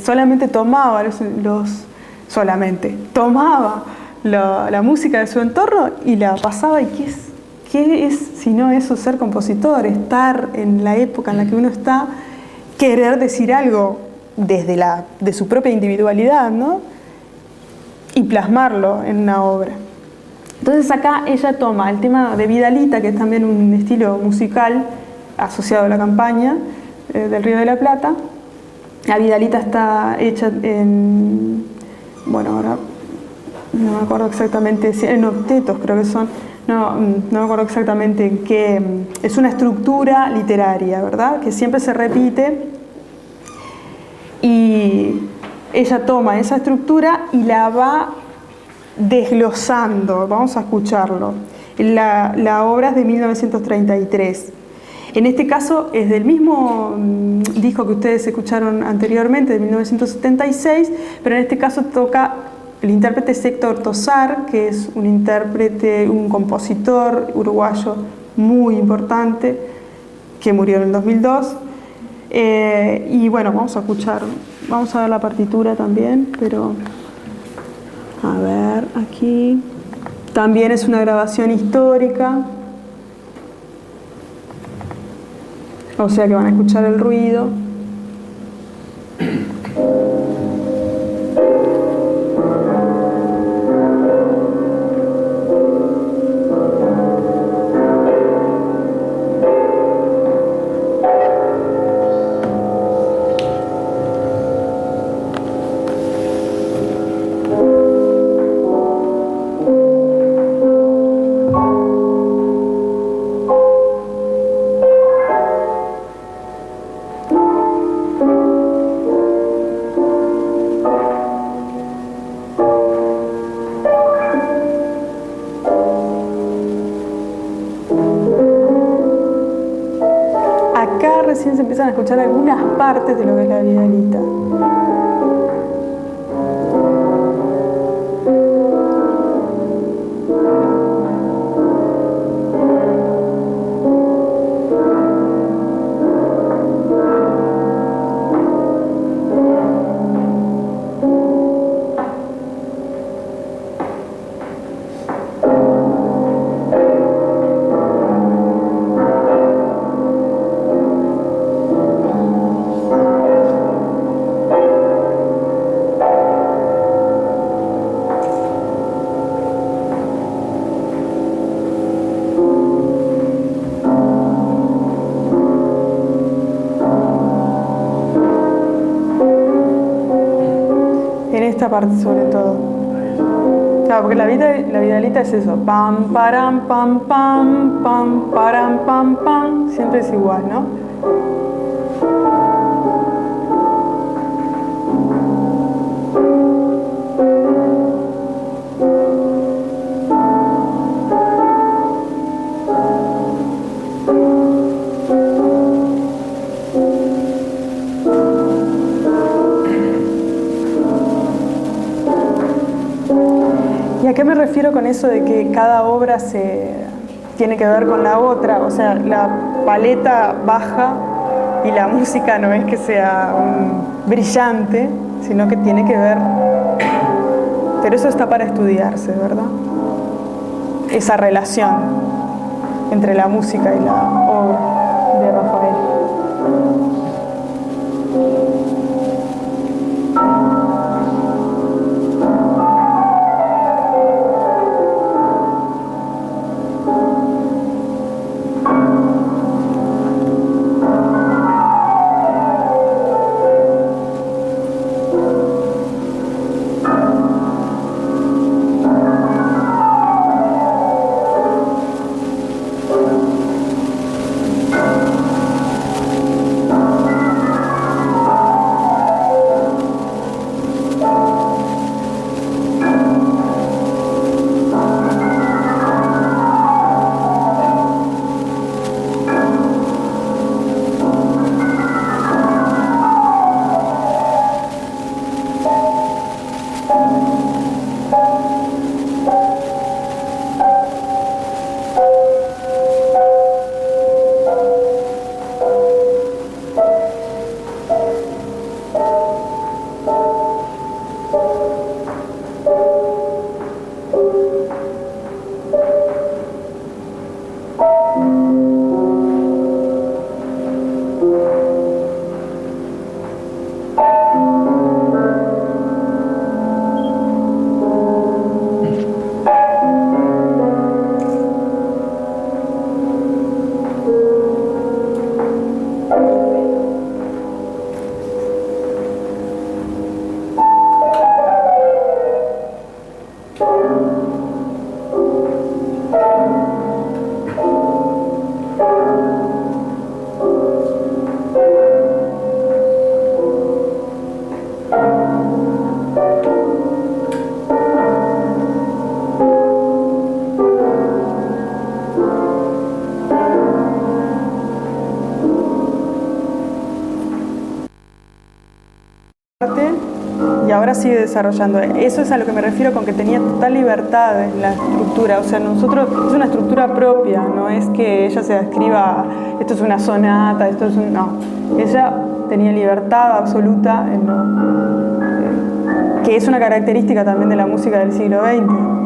solamente tomaba la música de su entorno y la pasaba. ¿Y qué es si no eso ser compositor? Estar en la época en la que uno está, querer decir algo de su propia individualidad, ¿no? Y plasmarlo en una obra. Entonces acá ella toma el tema de Vidalita, que es también un estilo musical asociado a la campaña del Río de la Plata. La Vidalita está hecha ahora no me acuerdo exactamente, en octetos creo que son, no me acuerdo exactamente en qué, es una estructura literaria, ¿verdad? Que siempre se repite y ella toma esa estructura y la va desglosando. Vamos a escucharlo. La obra es de 1933. En este caso es del mismo disco que ustedes escucharon anteriormente, de 1976, pero en este caso toca el intérprete Héctor Tosar, que es un compositor uruguayo muy importante, que murió en el 2002. Y bueno, vamos a escuchar, vamos a ver la partitura también, pero a ver, aquí también es una grabación histórica, o sea que van a escuchar el ruido. recién se empiezan a escuchar algunas partes de lo que es la Vidalita. Esta parte sobre todo. Claro, porque la Vidalita es eso. Pam, param, pam, pam, pam, param, pam, pam. Siempre es igual, ¿no? ¿Y a qué me refiero con eso de que cada obra tiene que ver con la otra? O sea, la paleta baja y la música no es que sea brillante, sino que tiene que ver. Pero eso está para estudiarse, ¿verdad? Esa relación entre la música y la obra de Rafael. Y ahora sigue desarrollando. Eso es a lo que me refiero con que tenía total libertad en la estructura. O sea, nosotros es una estructura propia, no es que ella se escriba, esto es una sonata, esto es un... No, ella tenía libertad absoluta, que es una característica también de la música del siglo XX.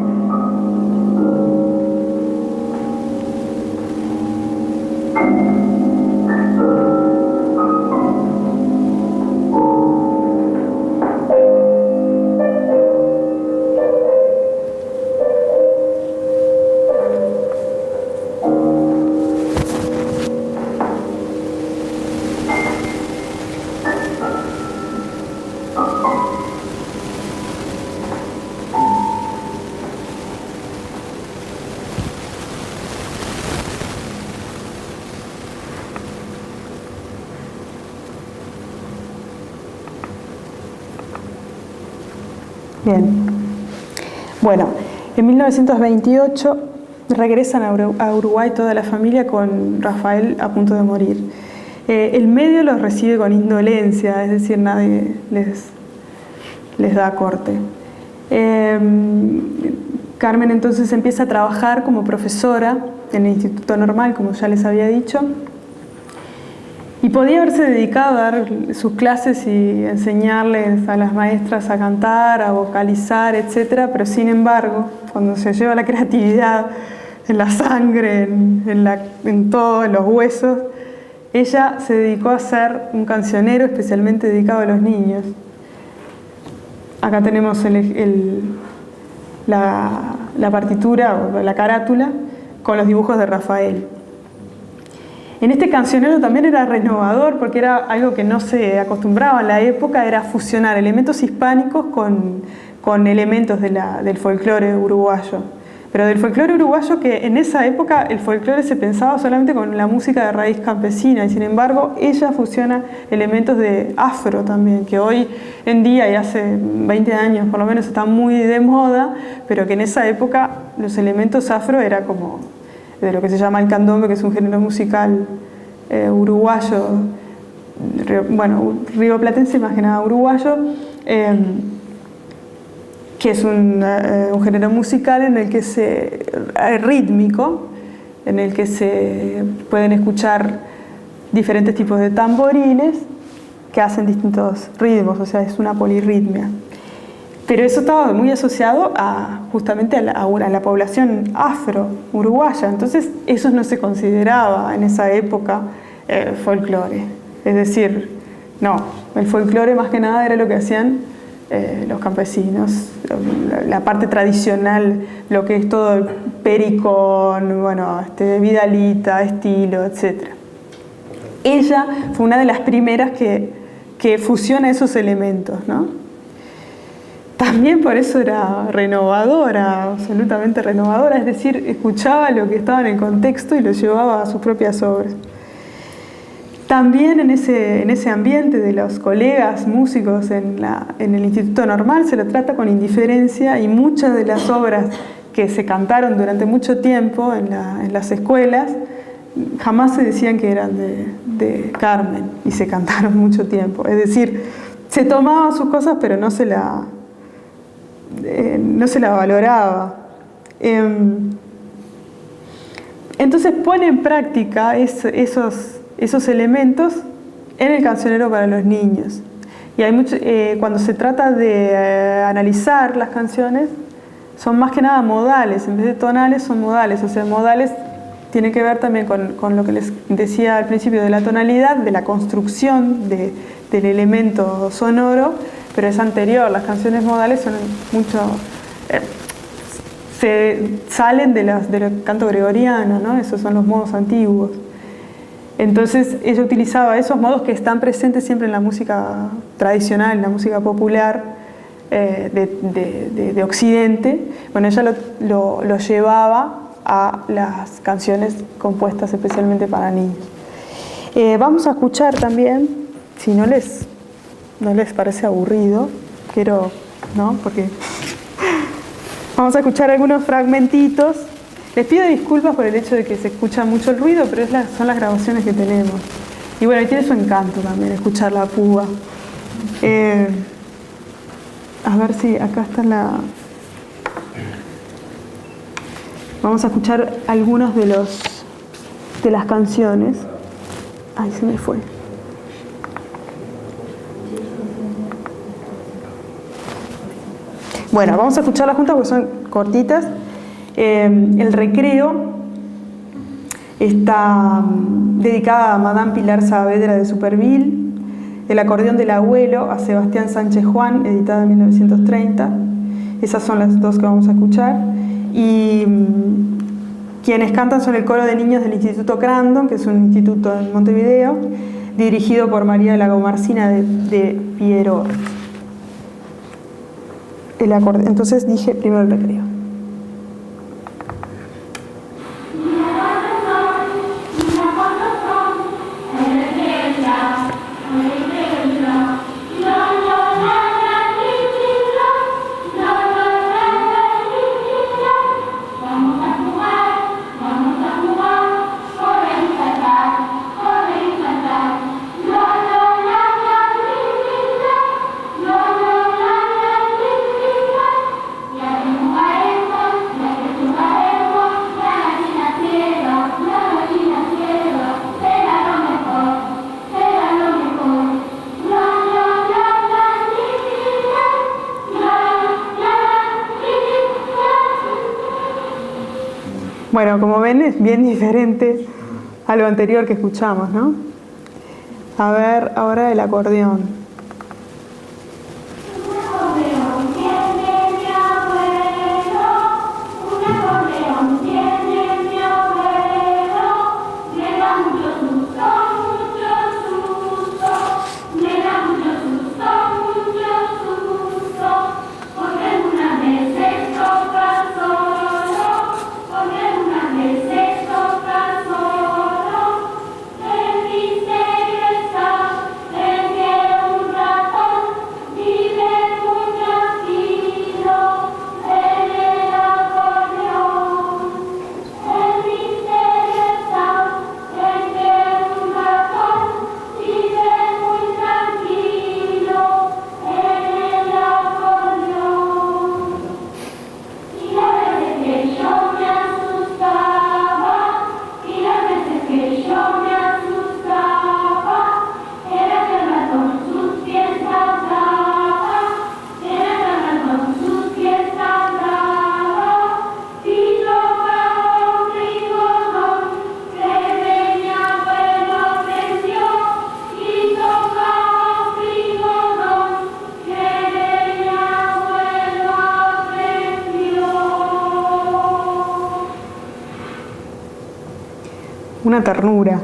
Bien. Bueno, en 1928 regresan a Uruguay toda la familia con Rafael a punto de morir. El medio los recibe con indolencia, es decir, nadie les da corte. Carmen entonces empieza a trabajar como profesora en el Instituto Normal, como ya les había dicho, y podía haberse dedicado a dar sus clases y enseñarles a las maestras a cantar, a vocalizar, etc. Pero sin embargo, cuando se lleva la creatividad en la sangre, en todo, en los huesos, ella se dedicó a ser un cancionero especialmente dedicado a los niños. Acá tenemos la partitura o la carátula con los dibujos de Rafael. En este cancionero también era renovador porque era algo que no se acostumbraba en la época, era fusionar elementos hispánicos con elementos del folclore uruguayo. Pero del folclore uruguayo que en esa época el folclore se pensaba solamente con la música de raíz campesina y sin embargo ella fusiona elementos de afro también, que hoy en día y hace 20 años por lo menos está muy de moda, pero que en esa época los elementos afro era como de lo que se llama el candombe, que es un género musical uruguayo, bueno, rioplatense más que nada uruguayo, que es un género musical en el que rítmico, en el que se pueden escuchar diferentes tipos de tamborines que hacen distintos ritmos, o sea, es una polirritmia. Pero eso estaba muy asociado justamente a la población afro-uruguaya, entonces eso no se consideraba en esa época folclore. Es decir, no, el folclore más que nada era lo que hacían los campesinos, la parte tradicional, lo que es todo el pericón, bueno, vidalita, estilo, etc. Ella fue una de las primeras que fusiona esos elementos, ¿no? También por eso era renovadora, absolutamente renovadora, es decir, escuchaba lo que estaba en el contexto y lo llevaba a sus propias obras. También en ese ambiente de los colegas músicos en el Instituto Normal se lo trata con indiferencia y muchas de las obras que se cantaron durante mucho tiempo en las escuelas jamás se decían que eran de Carmen y se cantaron mucho tiempo. Es decir, se tomaban sus cosas pero no se la valoraba. Entonces pone en práctica esos elementos en el cancionero para los niños. Y hay cuando se trata de analizar las canciones, son más que nada modales, en vez de tonales son modales. O sea, modales tiene que ver también con lo que les decía al principio de la tonalidad, de la construcción del elemento sonoro, pero es anterior. Las canciones modales son mucho... se salen del canto gregoriano, ¿no? Esos son los modos antiguos. Entonces ella utilizaba esos modos que están presentes siempre en la música tradicional, en la música popular de Occidente. Bueno, ella lo llevaba a las canciones compuestas especialmente para niños. Vamos a escuchar también, si no les parece aburrido, ¿no? Porque vamos a escuchar algunos fragmentitos. Les pido disculpas por el hecho de que se escucha mucho el ruido, pero son las grabaciones que tenemos. Y bueno, y tiene su encanto también escuchar la púa. A ver si acá está Vamos a escuchar algunos de las canciones. Ay, se me fue. Bueno, vamos a escucharlas juntas porque son cortitas. El recreo está dedicada a Madame Pilar Saavedra de Superville. El acordeón del abuelo a Sebastián Sánchez Juan, editada en 1930. Esas son las dos que vamos a escuchar. Y quienes cantan son el coro de niños del Instituto Crandon, que es un instituto en Montevideo, dirigido por María Lagomarcina de Pierrot. Entonces dije primero el recreo. Bueno, como ven, es bien diferente a lo anterior que escuchamos, ¿no? A ver, ahora el acordeón. Una ternura.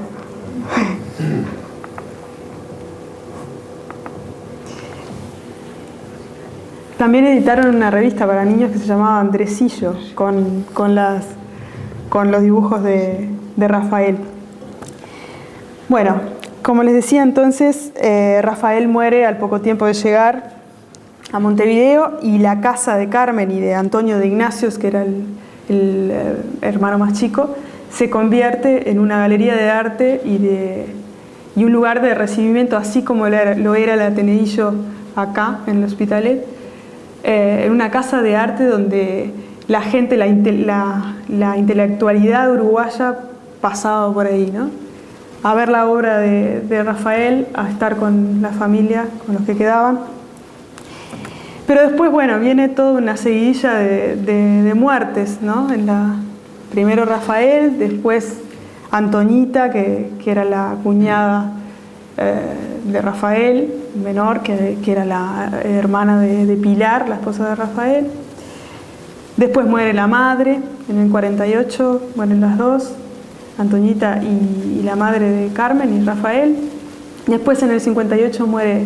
También editaron una revista para niños que se llamaba Andresillo, con los dibujos de Rafael. Bueno, como les decía entonces, Rafael muere al poco tiempo de llegar a Montevideo, y la casa de Carmen y de Antonio de Ignacios, que era el hermano más chico, se convierte en una galería de arte y un lugar de recibimiento, así como lo era el Ateneillo acá en el Hospitalet, en una casa de arte donde la gente, la intelectualidad uruguaya pasaba por ahí, ¿no? A ver la obra de Rafael, a estar con la familia, con los que quedaban. Pero después, bueno, viene toda una seguidilla de muertes, ¿no? Primero Rafael, después Antoñita, que era la cuñada de Rafael, menor, que era la hermana de Pilar, la esposa de Rafael. Después muere la madre, en el 48 mueren las dos, Antoñita y la madre de Carmen y Rafael. Después en el 58 muere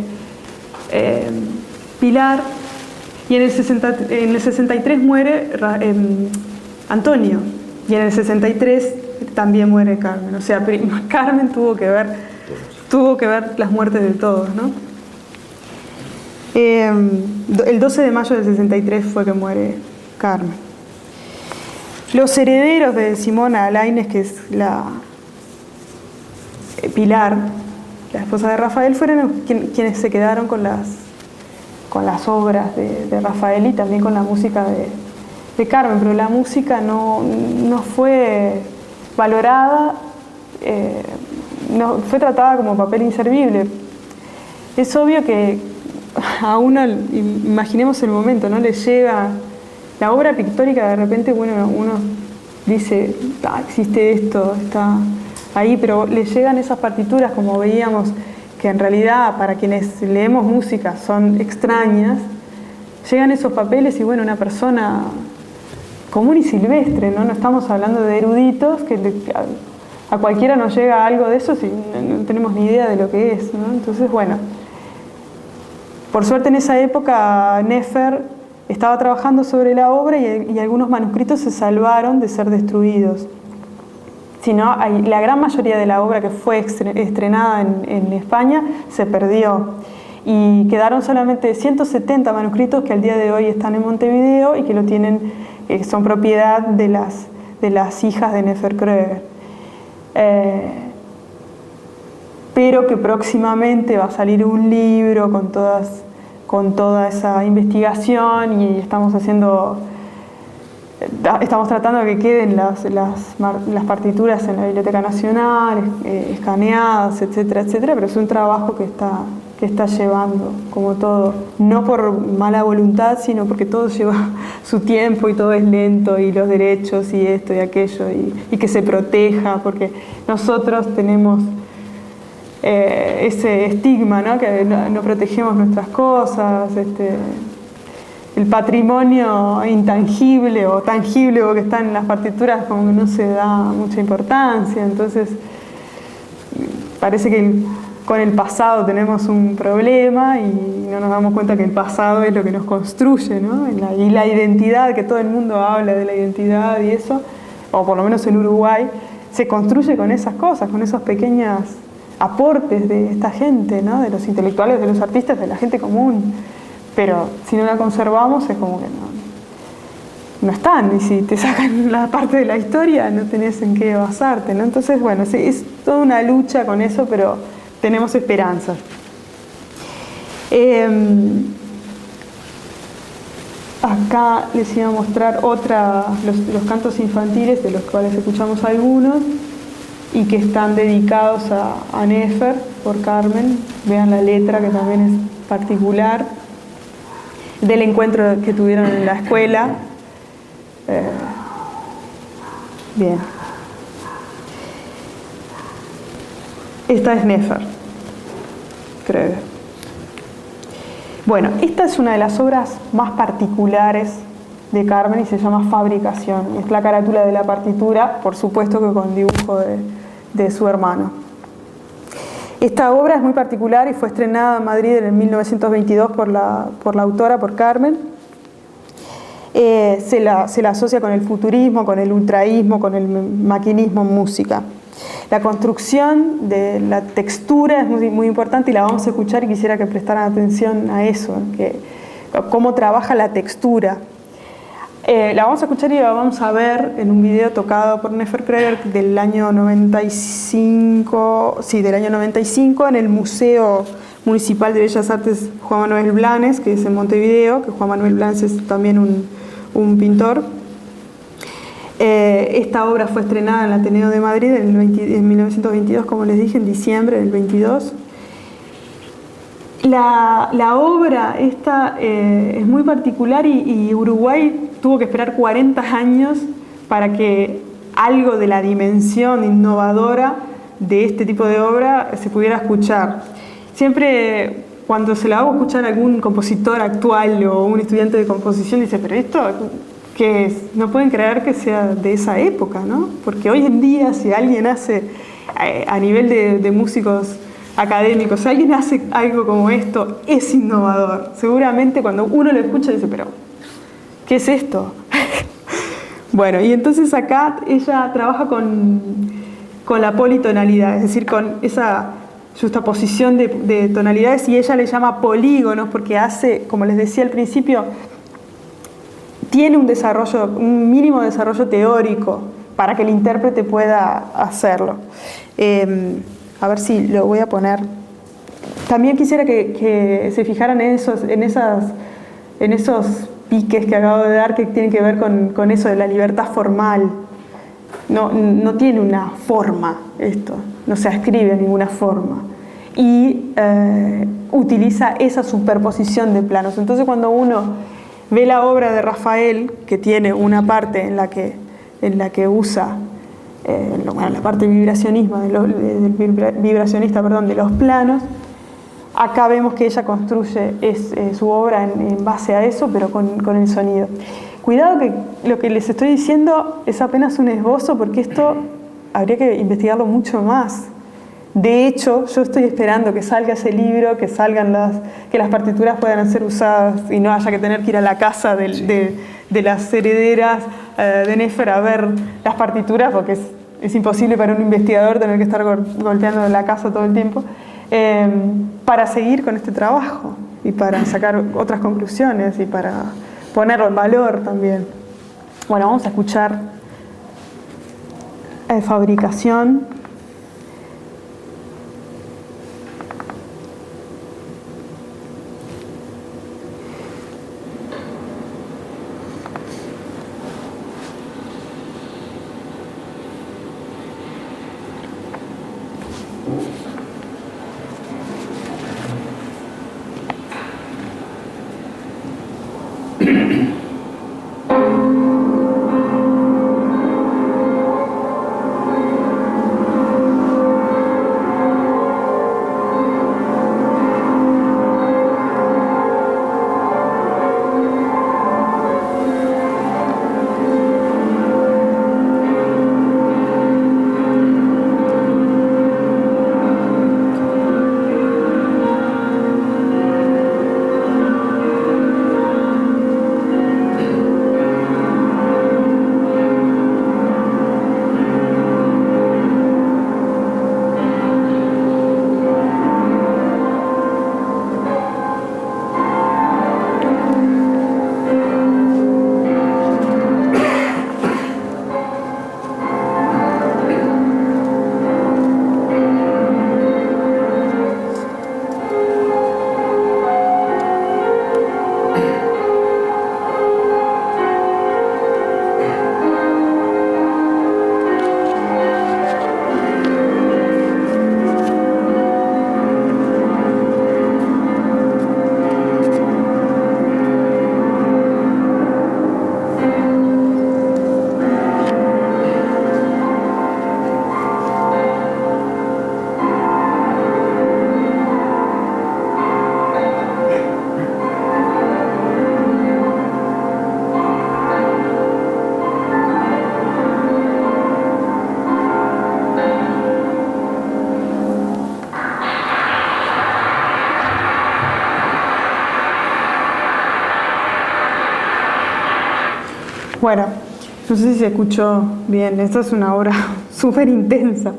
Pilar, y en el 63 muere Antonio. Y en el 63 también muere Carmen. O sea, Carmen tuvo que ver las muertes de todos, ¿no? El 12 de mayo del 63 fue que muere Carmen. Los herederos de Simona Alaines, que es la Pilar, la esposa de Rafael, fueron quienes se quedaron con las obras de Rafael y también con la música de Carmen, pero la música no fue valorada, no fue tratada como papel inservible. Es obvio que a uno, imaginemos el momento, ¿no? Le llega la obra pictórica, de repente uno dice, existe esto, está ahí, pero le llegan esas partituras, como veíamos, que en realidad para quienes leemos música son extrañas. Llegan esos papeles y bueno, una persona común y silvestre, ¿no? No estamos hablando de eruditos, que a cualquiera nos llega algo de eso si no tenemos ni idea de lo que es, ¿no? Entonces, bueno, por suerte en esa época Nefer estaba trabajando sobre la obra y algunos manuscritos se salvaron de ser destruidos. Si no, la gran mayoría de la obra que fue estrenada en España se perdió. Y quedaron solamente 170 manuscritos que al día de hoy están en Montevideo y que lo tienen, son propiedad de las hijas de Nefer Kröger. Pero que próximamente va a salir un libro con toda esa investigación, y estamos tratando de que queden las partituras en la Biblioteca Nacional, escaneadas, etcétera, etcétera, pero es un trabajo que que está llevando, como todo, no por mala voluntad, sino porque todo lleva su tiempo y todo es lento, y los derechos y esto y aquello, y que se proteja, porque nosotros tenemos ese estigma, ¿no? Que no protegemos nuestras cosas, el patrimonio intangible o tangible o que está en las partituras como que no se da mucha importancia, entonces parece que con el pasado tenemos un problema y no nos damos cuenta que el pasado es lo que nos construye, ¿no? Y la identidad, que todo el mundo habla de la identidad y eso, o por lo menos en Uruguay, se construye con esas cosas, con esos pequeños aportes de esta gente, ¿no? De los intelectuales, de los artistas, de la gente común. Pero si no la conservamos es como que no están, y si te sacan la parte de la historia no tenés en qué basarte, ¿no? Entonces, bueno, sí, es toda una lucha con eso, pero tenemos esperanzas. Acá les iba a mostrar los cantos infantiles, de los cuales escuchamos algunos, y que están dedicados a Néfer, por Carmen. Vean la letra, que también es particular, del encuentro que tuvieron en la escuela. Bien. Esta es Néfer, creo. Bueno, esta es una de las obras más particulares de Carmen y se llama Fabricación. Es la carátula de la partitura, por supuesto que con dibujo de su hermano. Esta obra es muy particular y fue estrenada en Madrid en el 1922 por la autora, por Carmen. Se la asocia con el futurismo, con el ultraísmo, con el maquinismo en música. La construcción de la textura es muy, muy importante y la vamos a escuchar, y quisiera que prestaran atención a eso, cómo trabaja la textura. La vamos a escuchar y la vamos a ver en un video tocado por Néfer Kreger del año 95, en el Museo Municipal de Bellas Artes Juan Manuel Blanes, que es en Montevideo, que Juan Manuel Blanes es también un pintor. Esta obra fue estrenada en el Ateneo de Madrid en 1922, como les dije, en diciembre del 22. La obra esta es muy particular y Uruguay tuvo que esperar 40 años para que algo de la dimensión innovadora de este tipo de obra se pudiera escuchar. Siempre cuando se la hago escuchar a algún compositor actual o un estudiante de composición dice, pero esto, ¿qué es? No pueden creer que sea de esa época, ¿no? Porque hoy en día si alguien hace, a nivel de músicos académicos, si alguien hace algo como esto, es innovador. Seguramente cuando uno lo escucha dice, pero ¿qué es esto? Bueno, y entonces acá ella trabaja con la politonalidad, es decir, con esa justaposición de tonalidades, y ella le llama polígonos porque hace, como les decía al principio, tiene un mínimo desarrollo teórico para que el intérprete pueda hacerlo. A ver si lo voy a poner. También quisiera que se fijaran en esos piques que acabo de dar, que tienen que ver con eso de la libertad formal. No tiene una forma esto, no se ascribe a ninguna forma. Y utiliza esa superposición de planos. Entonces cuando uno ve la obra de Rafael, que tiene una parte en la que usa la parte vibracionista, de los planos, acá vemos que ella construye su obra en base a eso, pero con el sonido. Cuidado, que lo que les estoy diciendo es apenas un esbozo, porque esto habría que investigarlo mucho más. De hecho, yo estoy esperando que salga ese libro, que las partituras puedan ser usadas y no haya que tener que ir a la casa de las herederas de Néfer a ver las partituras, porque es imposible para un investigador tener que estar golpeando en la casa todo el tiempo, para seguir con este trabajo y para sacar otras conclusiones y para ponerlo en valor también. Bueno, vamos a escuchar Fabricación. Bueno, no sé si se escuchó bien, esta es una obra súper intensa.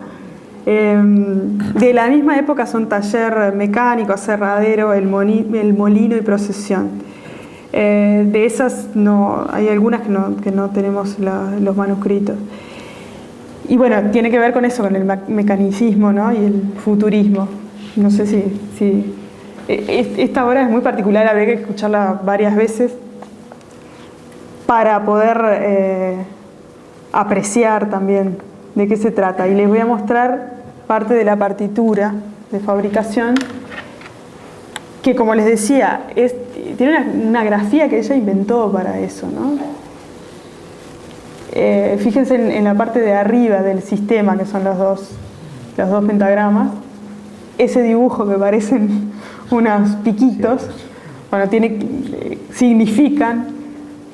De la misma época son Taller Mecánico, Aserradero, el Molino y Procesión. De esas no, hay algunas que no tenemos los manuscritos. Y bueno, tiene que ver con eso, con el mecanicismo, ¿no? Y el futurismo. No sé si esta obra es muy particular, habría que escucharla varias veces para poder apreciar también de qué se trata. Y les voy a mostrar parte de la partitura de fabricación, que como les decía, tiene una grafía que ella inventó para eso, ¿no? Fíjense en la parte de arriba del sistema, que son los dos pentagramas, ese dibujo que parecen unos piquitos, bueno, significan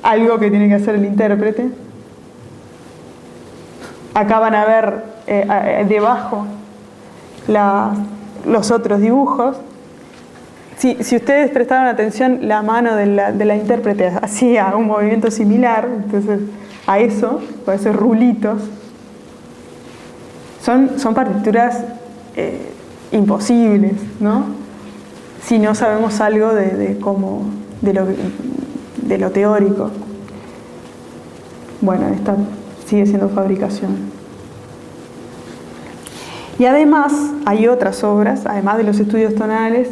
algo que tiene que hacer el intérprete. Acá van a ver debajo los otros dibujos. Si ustedes prestaron atención, la mano de la intérprete hacía un movimiento similar, entonces a eso, con esos rulitos. Son partituras imposibles, ¿no? Si no sabemos algo de lo teórico. Bueno, esta sigue siendo fabricación. Y además hay otras obras, además de los estudios tonales,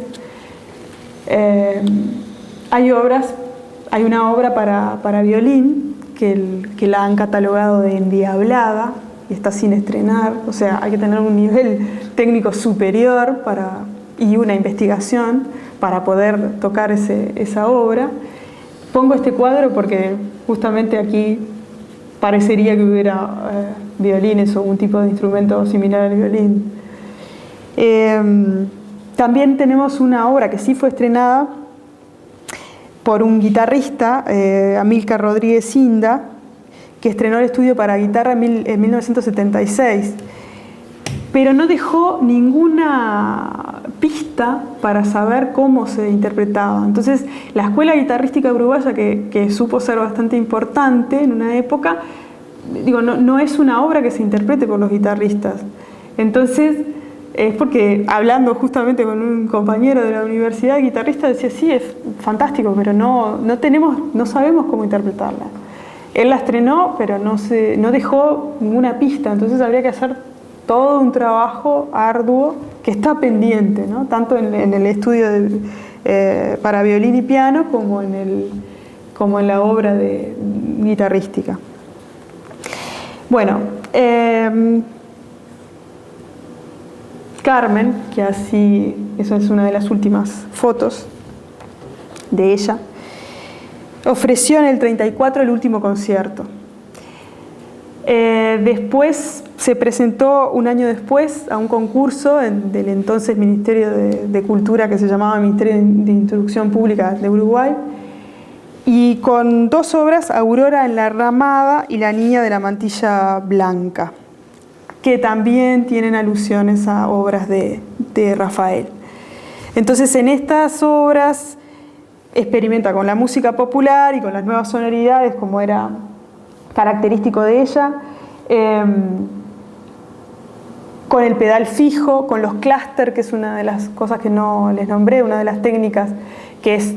hay una obra para violín que la han catalogado de endiablada y está sin estrenar, o sea, hay que tener un nivel técnico superior y una investigación para poder tocar esa obra. Pongo este cuadro porque justamente aquí parecería que hubiera violines o un tipo de instrumento similar al violín. También tenemos una obra que sí fue estrenada por un guitarrista, Amílcar Rodríguez Inda, que estrenó el estudio para guitarra en 1976, pero no dejó ninguna pista para saber cómo se interpretaba. Entonces, la escuela guitarrística uruguaya, que supo ser bastante importante en una época, no es una obra que se interprete por los guitarristas. Entonces, es porque hablando justamente con un compañero de la universidad, el guitarrista decía, sí, es fantástico, pero no sabemos cómo interpretarla. Él la estrenó, pero no dejó ninguna pista, entonces habría que hacer todo un trabajo arduo que está pendiente, ¿no? Tanto en el estudio para violín y piano como en la obra guitarrística. Bueno, Carmen, esa es una de las últimas fotos de ella, ofreció en el 34 el último concierto. Después se presentó un año después a un concurso del entonces Ministerio de Cultura, que se llamaba Ministerio de Instrucción Pública de Uruguay, y con dos obras, Aurora en la Ramada y La Niña de la Mantilla Blanca, que también tienen alusiones a obras de Rafael. Entonces, en estas obras experimenta con la música popular y con las nuevas sonoridades, como era característico de ella, con el pedal fijo, con los clúster, que es una de las cosas que no les nombré, una de las técnicas, que es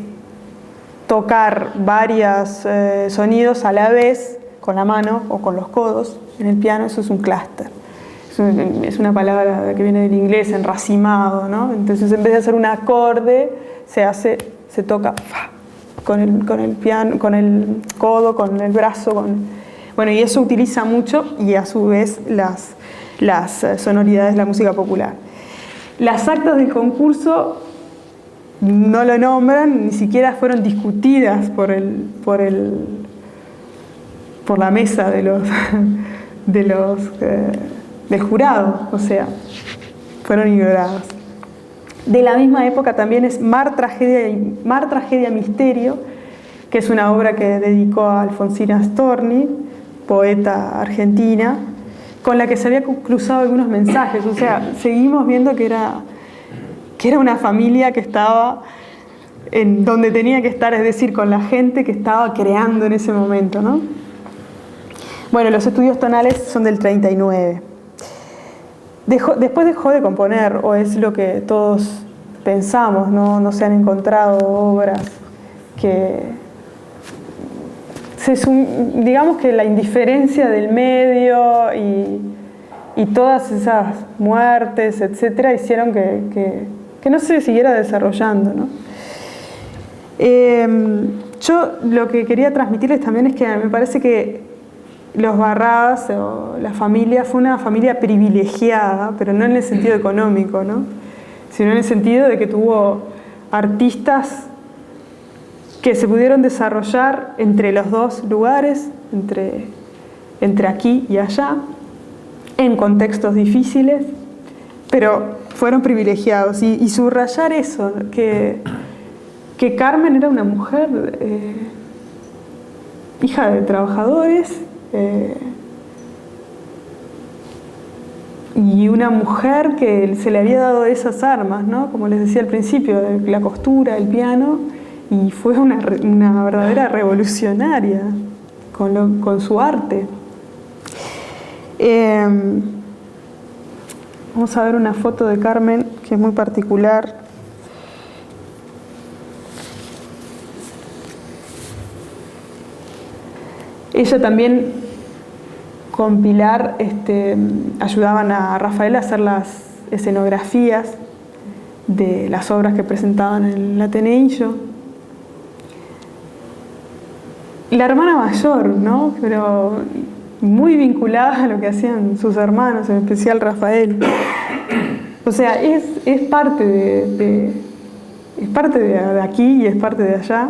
tocar varios sonidos a la vez con la mano o con los codos. En el piano eso es un clúster. Es una palabra que viene del inglés, enracimado, ¿no? Entonces, en vez de hacer un acorde, se toca con el piano, con el codo, con el brazo, bueno, y eso utiliza mucho, y a su vez las sonoridades de la música popular. Las actas del concurso no lo nombran, ni siquiera fueron discutidas por la mesa del jurado, o sea, fueron ignoradas. De la misma época también es Mar, Tragedia, Misterio, que es una obra que dedicó a Alfonsina Storni, poeta argentina, con la que se había cruzado algunos mensajes. O sea, seguimos viendo que era una familia que estaba en donde tenía que estar, es decir, con la gente que estaba creando en ese momento, ¿no? Bueno, los estudios tonales son del 39. Después dejó de componer, o es lo que todos pensamos, ¿no? No se han encontrado obras que... digamos que la indiferencia del medio y todas esas muertes, etcétera, hicieron que no se siguiera desarrollando, ¿no? Yo lo que quería transmitirles también es que me parece que los Barradas o la familia fue una familia privilegiada, pero no en el sentido económico, ¿no? Sino en el sentido de que tuvo artistas que se pudieron desarrollar entre los dos lugares, entre aquí y allá, en contextos difíciles, pero fueron privilegiados. Y subrayar eso, que Carmen era una mujer hija de trabajadores, y una mujer que se le había dado esas armas, ¿no? Como les decía al principio, la costura, el piano, y fue una verdadera revolucionaria con su arte. Vamos a ver una foto de Carmen que es muy particular. Ella también, con Pilar, ayudaban a Rafael a hacer las escenografías de las obras que presentaban en el Ateneillo. La hermana mayor, ¿no? Pero muy vinculada a lo que hacían sus hermanos, en especial Rafael. O sea, es parte es parte de aquí y es parte de allá.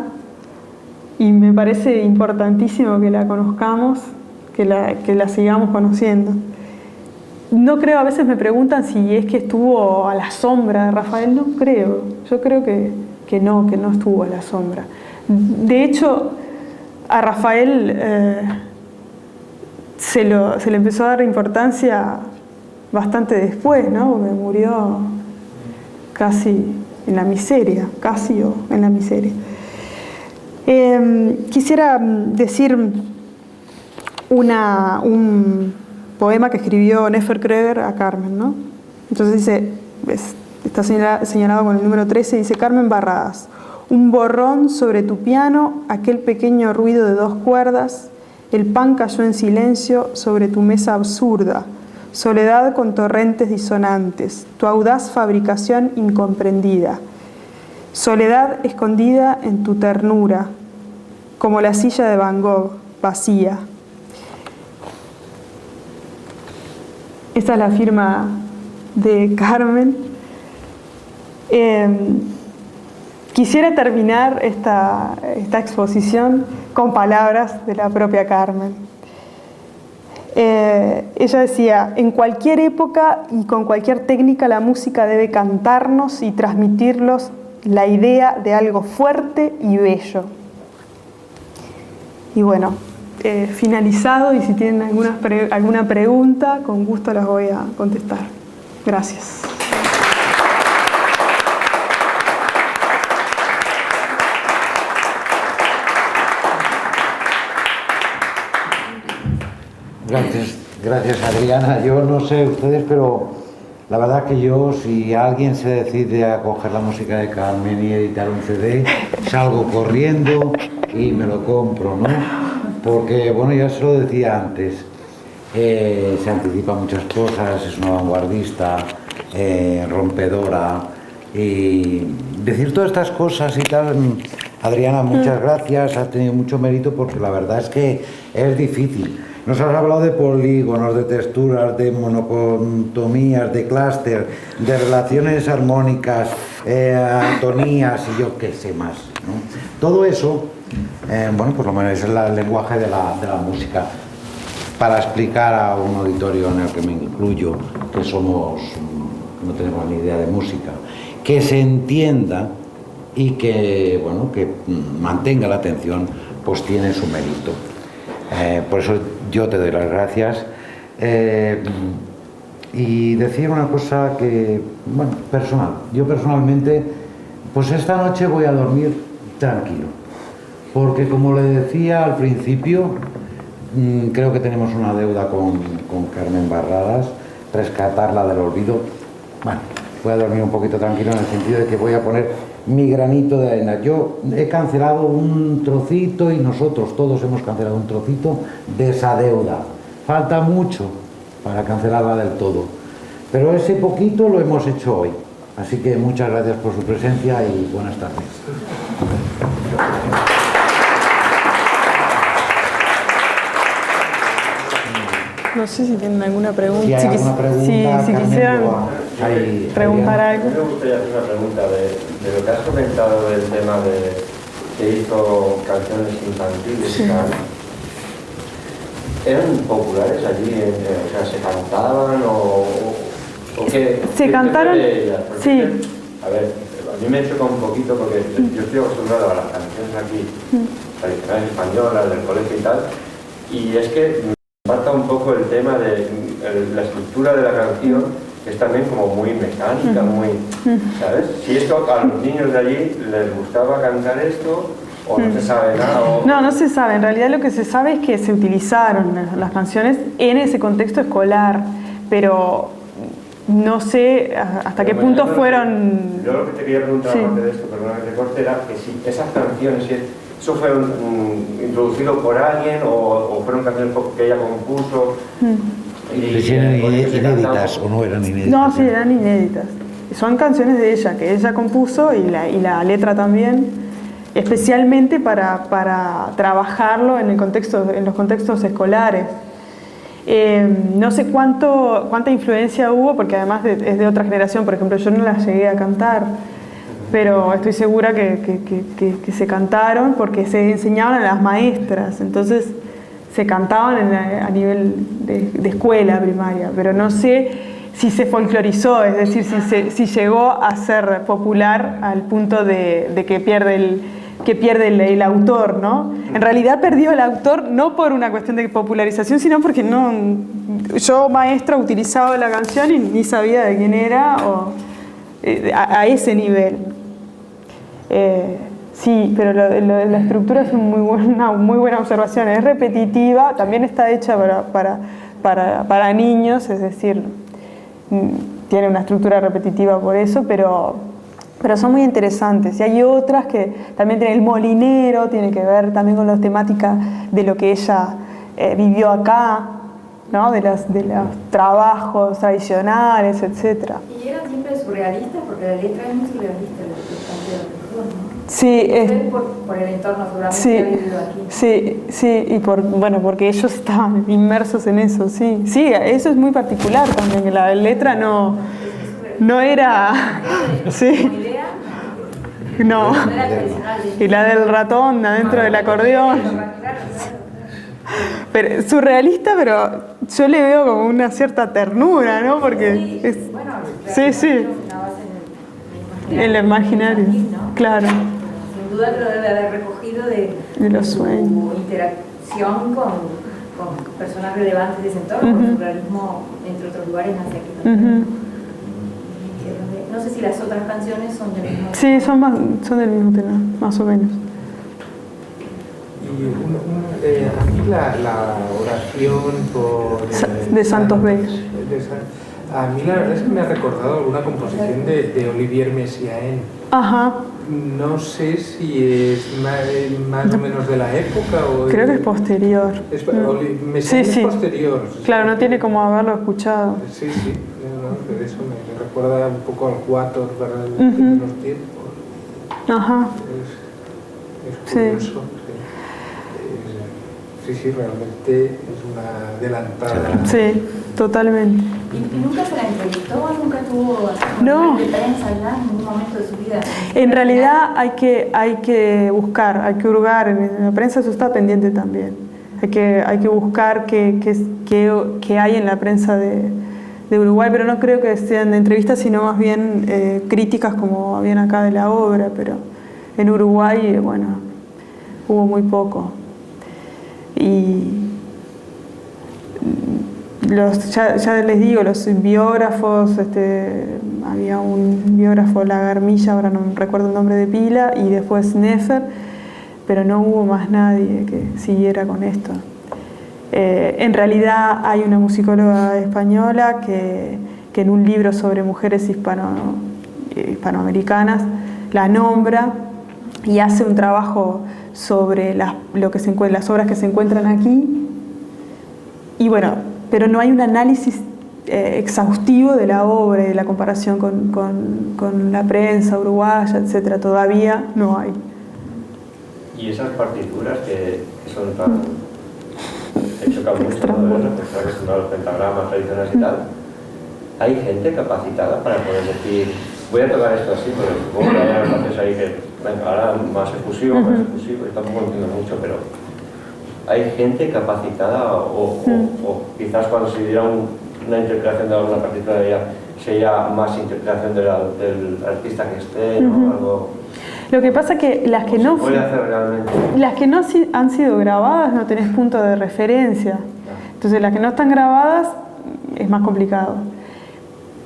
Y me parece importantísimo que la conozcamos, que la sigamos conociendo. No creo, a veces me preguntan si es que estuvo a la sombra de Rafael. No creo. Yo creo que no estuvo a la sombra. De hecho, a Rafael se le empezó a dar importancia bastante después, ¿no? Porque murió casi en la miseria, Quisiera decir un poema que escribió Neferkröger a Carmen, ¿no? Entonces dice, está señalado con el número 13, dice: Carmen Barradas, un borrón sobre tu piano, aquel pequeño ruido de 2 cuerdas, el pan cayó en silencio sobre tu mesa absurda, soledad con torrentes disonantes, tu audaz fabricación incomprendida. Soledad escondida en tu ternura, como la silla de Van Gogh, vacía. Esta es la firma de Carmen. Quisiera terminar esta exposición con palabras de la propia Carmen. Ella decía: en cualquier época y con cualquier técnica la música debe cantarnos y transmitirnos la idea de algo fuerte y bello. Y bueno, finalizado, y si tienen alguna pregunta, con gusto las voy a contestar. Gracias. Gracias Adriana. Yo no sé ustedes, pero la verdad que yo, si alguien se decide a coger la música de Carmen y editar un CD, salgo corriendo y me lo compro, ¿no? Porque, bueno, ya se lo decía antes, se anticipa muchas cosas, es una vanguardista, rompedora, y decir todas estas cosas y tal. Adriana, muchas gracias, has tenido mucho mérito, porque la verdad es que es difícil. Nos has hablado de polígonos, de texturas, de monotonía, de clúster, de relaciones armónicas, armonías y yo qué sé más, ¿no? Todo eso, bueno, por lo menos es el lenguaje de la música. Para explicar a un auditorio en el que me incluyo, que no tenemos ni idea de música, que se entienda y que, bueno, que mantenga la atención, pues tiene su mérito. Por eso yo te doy las gracias. Y decir una cosa que, bueno, personal. Yo personalmente, pues esta noche voy a dormir tranquilo. Porque, como le decía al principio, Creo que tenemos una deuda con Carmen Barradas, rescatarla del olvido. Bueno, voy a dormir un poquito tranquilo en el sentido de que voy a poner mi granito de arena. Yo he cancelado un trocito y nosotros todos hemos cancelado un trocito de esa deuda. Falta mucho para cancelarla del todo, pero ese poquito lo hemos hecho hoy. Así que muchas gracias por su presencia y buenas tardes. No sé si tienen alguna pregunta. Si hay alguna pregunta, si Carmen, quisieran preguntar algo. A mí me gustaría hacer una pregunta de lo que has comentado del tema de que hizo canciones infantiles y tal. ¿Eran populares allí? O sea, ¿se cantaban o qué? Se cantaron, sí. A ver, a mí me choca un poquito porque yo estoy acostumbrado a las canciones aquí, tradicionales españolas, del colegio y tal, y es que me falta un poco el tema de la estructura de la canción, que es también como muy mecánica, muy, ¿sabes? Si esto a los niños de allí les gustaba cantar esto, o no se sabe nada. No se sabe. En realidad lo que se sabe es que se utilizaron las canciones en ese contexto escolar, pero no sé hasta qué punto fueron... Yo lo que te quería preguntar, aparte de esto, perdona que te corte, era que si esas canciones, si eso fue introducido por alguien o fueron canciones que ella compuso... ¿Si eran inéditas o no eran inéditas? No, sí, eran inéditas. Son canciones de ella, que ella compuso y la letra también, especialmente para trabajarlo en los contextos escolares. No sé cuánta influencia hubo, porque además es de otra generación. Por ejemplo, yo no las llegué a cantar, pero estoy segura que se cantaron porque se enseñaban a las maestras, entonces se cantaban a nivel de escuela primaria, pero no sé si se folclorizó, es decir, si llegó a ser popular al punto de que pierde el autor, ¿no? En realidad perdió el autor no por una cuestión de popularización, sino porque yo, maestra, utilizaba la canción y ni sabía de quién era, a ese nivel. Sí, pero la estructura es una muy buena observación, es repetitiva, también está hecha para niños, es decir, tiene una estructura repetitiva por eso, pero son muy interesantes. Y hay otras que también tienen el molinero, tiene que ver también con las temáticas de lo que ella vivió acá, ¿no? de los trabajos tradicionales, etc. Y eran siempre surrealistas, porque la letra es muy surrealista, la canción, ¿no? Sí, por el entorno seguramente sí, que ha vivido aquí. Sí, y porque ellos estaban inmersos en eso, sí. Sí, eso es muy particular también, que la letra no era... Sí. No. Y la del ratón adentro del acordeón. Pero, surrealista, pero yo le veo como una cierta ternura, ¿no? Porque es... Sí. En el imaginario, claro. Sin duda que lo debe haber recogido de los sueños. Su interacción con personas relevantes de ese entorno, el surrealismo, entre otros lugares, nace aquí también. No sé si las otras canciones son del mismo tema. Sí, son del mismo tema, más o menos. Y a mí la oración de Santos Bello. A mí la verdad es que me ha recordado alguna composición de Olivier Messiaen. Ajá. No sé si es más o menos de la época o... Creo que es posterior. Messiaen es posterior. Claro, no tiene como haberlo escuchado. Sí, de eso me recuerda un poco al Quatuor para los tiempos. Ajá. Es curioso. Sí, realmente es una adelantada. Sí, totalmente. ¿Y nunca se la entrevistó? ¿Nunca tuvo de prensa ya en ningún momento de su vida? En realidad hay que buscar, hay que hurgar. En la prensa eso está pendiente también. Hay que buscar qué hay en la prensa de Uruguay, pero no creo que sean entrevistas, sino más bien críticas como habían acá de la obra, pero en Uruguay, bueno, hubo muy poco. Y ya les digo, los biógrafos, había un biógrafo Lagarmilla, ahora no recuerdo el nombre de pila, y después Nefer, pero no hubo más nadie que siguiera con esto. En realidad hay una musicóloga española que en un libro sobre mujeres hispanoamericanas la nombra y hace un trabajo sobre las obras que se encuentran aquí. Y bueno, pero no hay un análisis exhaustivo de la obra y de la comparación con la prensa uruguaya, etcétera. Todavía no hay. Y esas partituras que son tan... que chocan mucho, ¿no? De estar acostumbrados a los pentagramas tradicionales y tal. ¿Hay gente capacitada para poder decir, voy a tocar esto así, porque supongo que hay espacios ahí que, venga, ahora más efusivo, y tampoco entiendo mucho, pero ¿hay gente capacitada o quizás cuando se diera una interpretación de alguna partitura de ella, sería más interpretación del artista que esté, ¿no? Algo... Lo que pasa es que las que no han sido grabadas no tenés punto de referencia. Entonces las que no están grabadas es más complicado.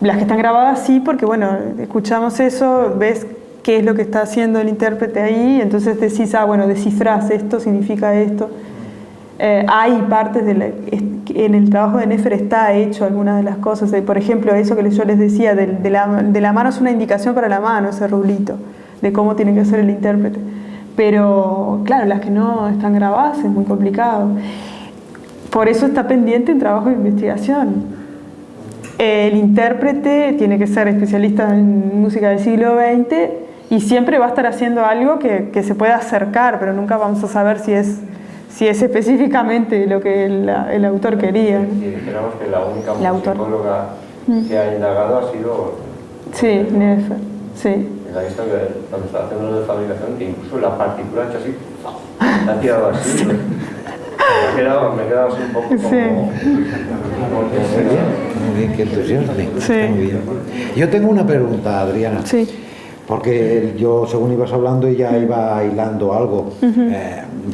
Las que están grabadas sí, porque bueno, escuchamos eso, ves qué es lo que está haciendo el intérprete ahí, entonces decís, bueno, descifrás esto, significa esto. Hay partes en el trabajo de Nefer está hecho algunas de las cosas, por ejemplo, eso que yo les decía, de la mano es una indicación para la mano, ese rulito, de cómo tiene que ser el intérprete. Pero claro, las que no están grabadas es muy complicado. Por eso está pendiente un trabajo de investigación. El intérprete tiene que ser especialista en música del siglo XX y siempre va a estar haciendo algo que se pueda acercar, pero nunca vamos a saber si es específicamente lo que el autor quería. Y dijéramos que la única musicóloga que ha indagado ha sido... Sí, Nefer, sí. La visto que cuando estaba haciendo lo de fabricación, que incluso la partitura hecha así, la ha tirado así. Sí. Me he quedado así un poco como... Sí. Muy bien, qué entusiasmo. Sí. Muy bien. Yo tengo una pregunta, Adriana. Sí. Porque yo, según ibas hablando, ya iba hilando algo.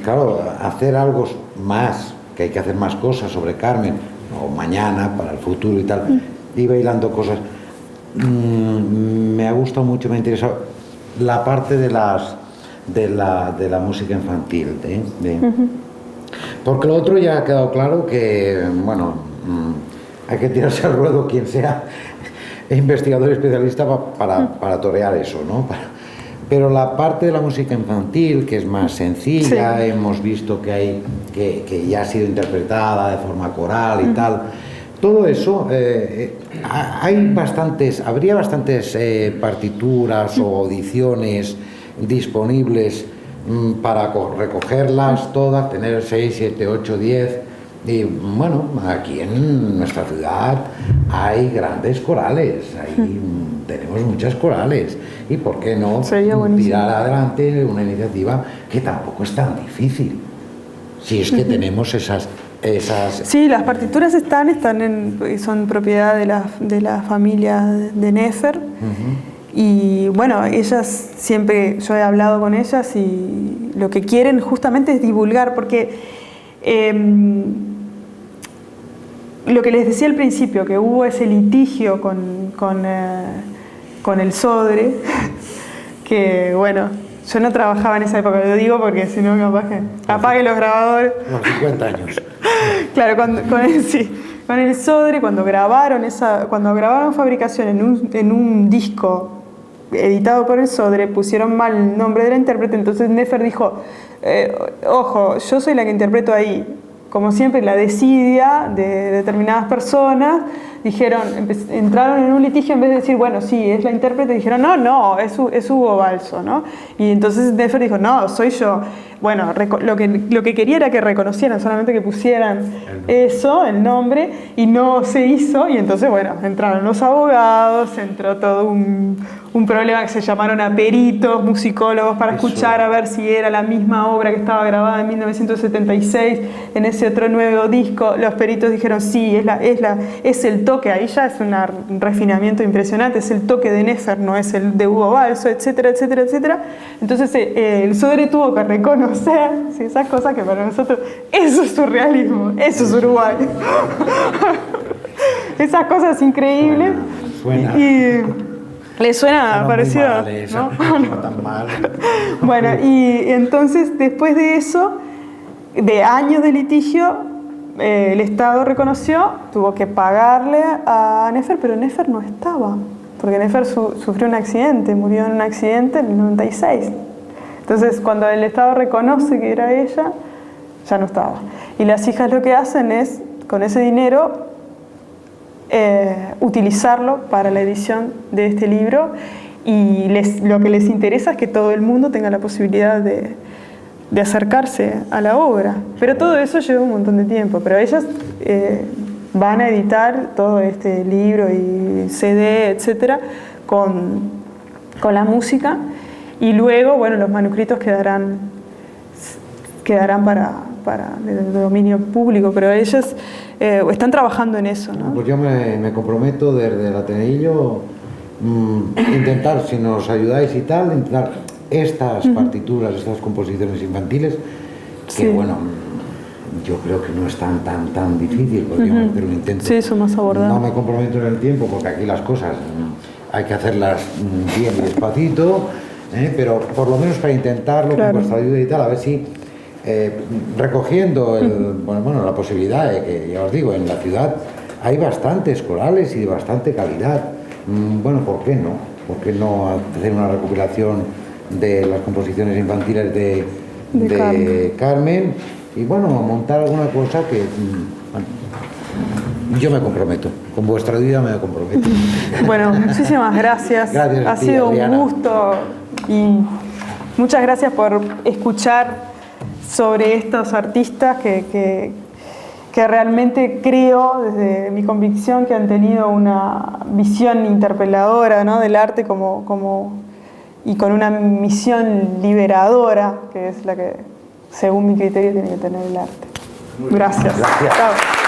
Claro, hacer algo más, que hay que hacer más cosas sobre Carmen, o mañana, para el futuro y tal, iba hilando cosas. Me ha gustado mucho, me ha interesado la parte de la música infantil. Porque lo otro ya ha quedado claro que, bueno, hay que tirarse al ruedo quien sea investigador y especialista para torear eso, ¿no? Pero la parte de la música infantil, que es más sencilla, sí. Hemos visto que ya ha sido interpretada de forma coral y tal, todo eso, habría bastantes partituras o audiciones disponibles para recogerlas todas, tener 6, 7, 8, 10. Y bueno, aquí en nuestra ciudad hay grandes corales, tenemos muchas corales, y por qué no tirar adelante una iniciativa que tampoco es tan difícil, si es que tenemos esas... Sí, las partituras son propiedad de la familia de Nefer. Y bueno, ellas siempre, yo he hablado con ellas y lo que quieren justamente es divulgar, porque lo que les decía al principio, que hubo ese litigio con el Sodre, que bueno, yo no trabajaba en esa época, lo digo porque si no capaz que apague los grabadores. Unos 50 años. Claro, con el Sodre, cuando grabaron Fabricación en un disco editado por el Sodre, pusieron mal el nombre de la intérprete, entonces Nefer dijo, ojo, yo soy la que interpreto ahí. Como siempre, la desidia de determinadas personas entraron en un litigio, en vez de decir, bueno, sí, es la intérprete, dijeron, no, es Hugo Balso, ¿no? Y entonces Nefer dijo, no, soy yo. Bueno, lo que quería era que reconocieran, solamente que pusieran eso, el nombre, y no se hizo, y entonces, bueno, entraron los abogados, entró todo un problema que se llamaron a peritos, musicólogos, para escuchar a ver si era la misma obra que estaba grabada en 1976 en ese otro nuevo disco. Los peritos dijeron, sí, es el toque, ahí ya es un refinamiento impresionante, es el toque de Nefer, no es el de Hugo Balso, etcétera, etcétera, etcétera. Entonces el Sodre tuvo que reconocer esas cosas que para nosotros, eso es surrealismo, eso es Uruguay. Esas cosas increíbles. Suena. Y le suena parecido, ¿no? No tan mal. Bueno, y entonces después de eso, de años de litigio, el Estado reconoció, tuvo que pagarle a Nefer, pero Nefer no estaba, porque Nefer sufrió un accidente, murió en un accidente en el 96. Entonces, cuando el Estado reconoce que era ella, ya no estaba. Y las hijas lo que hacen es, con ese dinero, utilizarlo para la edición de este libro, y lo que les interesa es que todo el mundo tenga la posibilidad de acercarse a la obra. Pero todo eso lleva un montón de tiempo. Pero ellas van a editar todo este libro y CD, etcétera, con la música, y luego, bueno, los manuscritos quedarán para de dominio público, pero ellas están trabajando en eso, ¿no? Pues yo me comprometo desde el Ateneillo intentar, si nos ayudáis y tal, intentar estas partituras, estas composiciones infantiles, que Sí. bueno, yo creo que no es tan difícil, podríamos hacer un intento. Sí, son más abordables. No me comprometo en el tiempo, porque aquí las cosas hay que hacerlas bien y despacito, pero por lo menos para intentarlo, Claro. con vuestra ayuda y tal, a ver si recogiendo bueno, la posibilidad de que, ya os digo, en la ciudad hay bastantes corales y de bastante calidad. Bueno, ¿por qué no? ¿Por qué no hacer una recopilación de las composiciones infantiles de Carmen? Y bueno, montar alguna cosa que bueno, yo me comprometo, con vuestra ayuda me comprometo. Bueno, muchísimas gracias. Gracias a Ha ti, sido Adriana. un gusto, y muchas gracias por escuchar sobre estos artistas que realmente creo, desde mi convicción, que han tenido una visión interpeladora, ¿no?, del arte y con una misión liberadora, que es la que, según mi criterio, tiene que tener el arte. Gracias. Gracias. Chao.